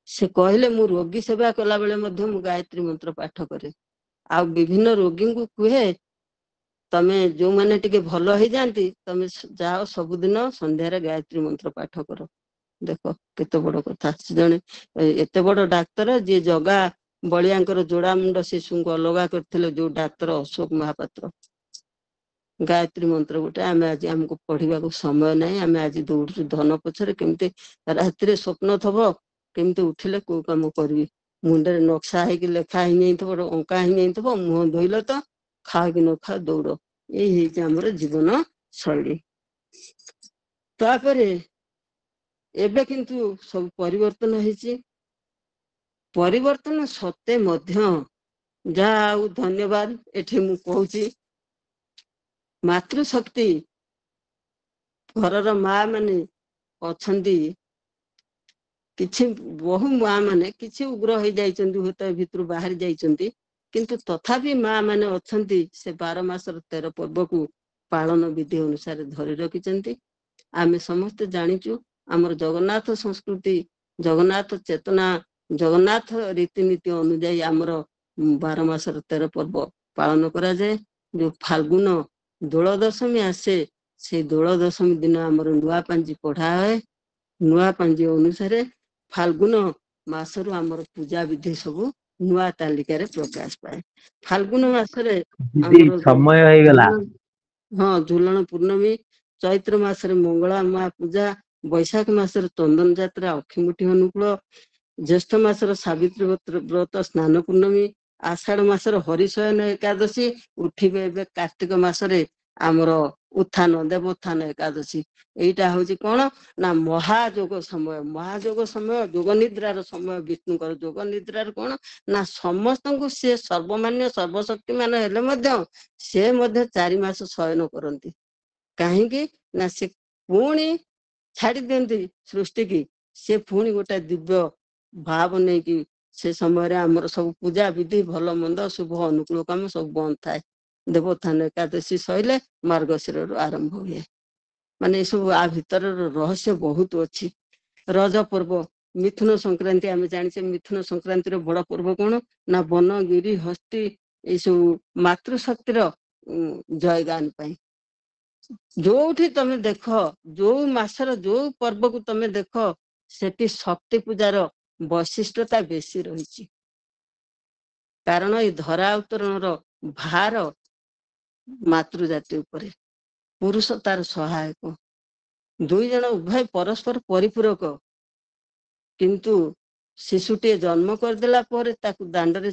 ସେ କହିଲେ ମୁଁ ରୋଗୀ ସେବା କଲା ବେଳେ ମଧ୍ୟ ମୁଁ ଗାୟତ୍ରୀ ମନ୍ତ୍ର ପାଠ କରେ। ଆଉ ବିଭିନ୍ନ ରୋଗୀଙ୍କୁ କୁହେ, ତମେ ଯୋଉମାନେ ଟିକେ ଭଲ ହେଇଯାଆନ୍ତି, ତମେ ଯାଅ ସବୁଦିନ ସନ୍ଧ୍ୟାରେ ଗାୟତ୍ରୀ ମନ୍ତ୍ର ପାଠ କର। ଦେଖ କେତେ ବଡ କଥା। ସେ ଜଣେ ଏତେ ବଡ ଡାକ୍ତର, ଯିଏ ଜଗା ବଳିଆଙ୍କର ଯୋଡା ମୁଣ୍ଡ ଶିଶୁଙ୍କୁ ଅଲଗା କରିଥିଲେ, ଯୋଉ ଡାକ୍ତର ଅଶୋକ ମହାପାତ୍ର। ଗାୟତ୍ରୀ ମନ୍ତ୍ର ଗୋଟେ ଆମେ ଆଜି, ଆମକୁ ପଢିବାକୁ ସମୟ ନାହିଁ, ଆମେ ଆଜି ଦୌଡୁଛୁ ଧନ ପଛରେ। କେମିତି ରାତିରେ ସ୍ୱପ୍ନ ଥବ, କେମିତି ଉଠିଲେ କୋଉ କାମ କରିବି, ମୁଣ୍ଡରେ ନକ୍ସା ହେଇକି ଲେଖା ହେଇଯାଇଥିବ, ଅଙ୍କା ହେଇଯାଇଥିବ, ମୁହଁ ଧୋଇଲ ତ ଖାଅ କି ନ ଖାଅ ଦୌଡ। ଏଇ ହେଇଛି ଆମର ଜୀବନ ଶୈଳୀ। ତାପରେ ଏବେ କିନ୍ତୁ ସବୁ ପରିବର୍ତ୍ତନ ହେଇଛି। ପରିବର୍ତ୍ତନ ସତ୍ତ୍ୱେ ମଧ୍ୟ, ଯାହା ଆଉ ଧନ୍ୟବାଦ ଏଠି ମୁଁ କହୁଛି, ମାତୃଶକ୍ତି, ଘରର ମା ମାନେ ଅଛନ୍ତି। କିଛି ବହୁ ମା ମାନେ କିଛି ଉଗ୍ର ହେଇଯାଇଛନ୍ତି, ହୁଏତ ଏ ଭିତରୁ ବାହାରି ଯାଇଛନ୍ତି, କିନ୍ତୁ ତଥାପି ମା ମାନେ ଅଛନ୍ତି, ସେ 12 ମାସର 13 ପର୍ବକୁ ପାଳନ ବିଧି ଅନୁସାରେ ଧରି ରଖିଛନ୍ତି। ଆମେ ସମସ୍ତେ ଜାଣିଛୁ, ଆମର ଜଗନ୍ନାଥ ସଂସ୍କୃତି, ଜଗନ୍ନାଥ ଚେତନା, ଜଗନ୍ନାଥ ରୀତିନୀତି ଅନୁଯାୟୀ ଆମର 12 ମାସର 13 ପର୍ବ ପାଳନ କରାଯାଏ। ଯୋଉ ଫାଲଗୁନ ଦୋଳ ଦଶମୀ ଆସେ, ସେଇ ଦୋଳ ଦଶମୀ ଦିନ ଆମର ନୂଆ ପାଞ୍ଜି ପଢା ହୁଏ। ନୂଆ ପାଞ୍ଜି ଅନୁସାରେ ଫାଲଗୁନ ମାସରୁ ଆମର ପୂଜା ବିଧି ସବୁ ନୂଆ ତାଲିକାରେ ପ୍ରକାଶ ପାଏ। ଫାଲଗୁନ ମାସରେ ଦିଦି ଆମର ସମୟ ହେଇଗଲା। ହଁ, ଝୁଲଣ ପୂର୍ଣ୍ଣମୀ, ଚୈତ୍ର ମାସରେ ମଙ୍ଗଳା ମା ପୂଜା, ବୈଶାଖ ମାସରେ ଚନ୍ଦନ ଯାତ୍ରା, ଅକ୍ଷିମୁଠି ଅନୁକୂଳ, ଜ୍ୟେଷ୍ଠ ମାସର ସାବିତ୍ରୀ ବ୍ରତ ସ୍ନାନ ପୂର୍ଣ୍ଣମୀ, ଆଷାଢ ମାସର ହରିଶୟନ ଏକାଦଶୀ, ଉଠିବେ ଏବେ କାର୍ତ୍ତିକ ମାସରେ ଆମର ଉତ୍ଥାନ ଦେବୋତ୍ଥାନ ଏକାଦଶୀ। ଏଇଟା ହଉଛି କଣ ନା ମହାଯୋଗ ସମୟ। ମହାଯୋଗ ସମୟ ଯୋଗ ନିଦ୍ରାର ସମୟ। ବିଷ୍ଣୁଙ୍କର ଯୋଗ ନିଦ୍ରାର କଣ ନା ସମସ୍ତଙ୍କୁ ସେ ସର୍ବମାନ୍ୟ ସର୍ବଶକ୍ତିମାନ ହେଲେ ମଧ୍ୟ ସେ ମଧ୍ୟ 4 ମାସ ଶୟନ କରନ୍ତି। କାହିଁକି ନା ସେ ପୁଣି ଛାଡି ଦିଅନ୍ତି ସୃଷ୍ଟିକି, ସେ ପୁଣି ଗୋଟେ ଦିବ୍ୟ ଭାବ ନେଇକି, ସେ ସମୟରେ ଆମର ସବୁ ପୂଜା ବିଧି, ଭଲ ମନ୍ଦ, ଶୁଭ ଅନୁକୂଳ କାମ ସବୁ ବନ୍ଦ ଥାଏ। ଦେବୋତ୍ଥାନ ଏକାଦଶୀ ସଇଲେ ମାର୍ଗଶିରରୁ ଆରମ୍ଭ ହୁଏ। ମାନେ ଏସବୁ ଆ ଭିତରର ରହସ୍ୟ ବହୁତ ଅଛି। ରଜ ପର୍ବ, ମିଥୁନ ସଂକ୍ରାନ୍ତି, ଆମେ ଜାଣିଛେ ମିଥୁନ ସଂକ୍ରାନ୍ତିର ବଡ ପର୍ବ କଣ ନା ବନ, ଗିରି, ହସ୍ତୀ, ଏଇ ସବୁ ମାତୃଶକ୍ତିର ଜୟଗାନ ପାଇଁ। ଯୋଉଠି ତମେ ଦେଖ, ଯୋଉ ମାସର ଯୋଉ ପର୍ବକୁ ତମେ ଦେଖ, ସେଠି ଶକ୍ତି ପୂଜାର ବୈଶିଷ୍ଟ୍ୟତା ବେଶୀ ରହିଛି। କାରଣ ଏଇ ଧରା ଅବତରଣର ଭାର ମାତୃଜାତି ଉପରେ, ପୁରୁଷ ତାର ସହାୟକ, ଦୁଇ ଜଣ ଉଭୟ ପରସ୍ପର ପରିପୂରକ। କିନ୍ତୁ ଶିଶୁଟିଏ ଜନ୍ମ କରିଦେଲା ପରେ ତାକୁ ଦାଣ୍ଡରେ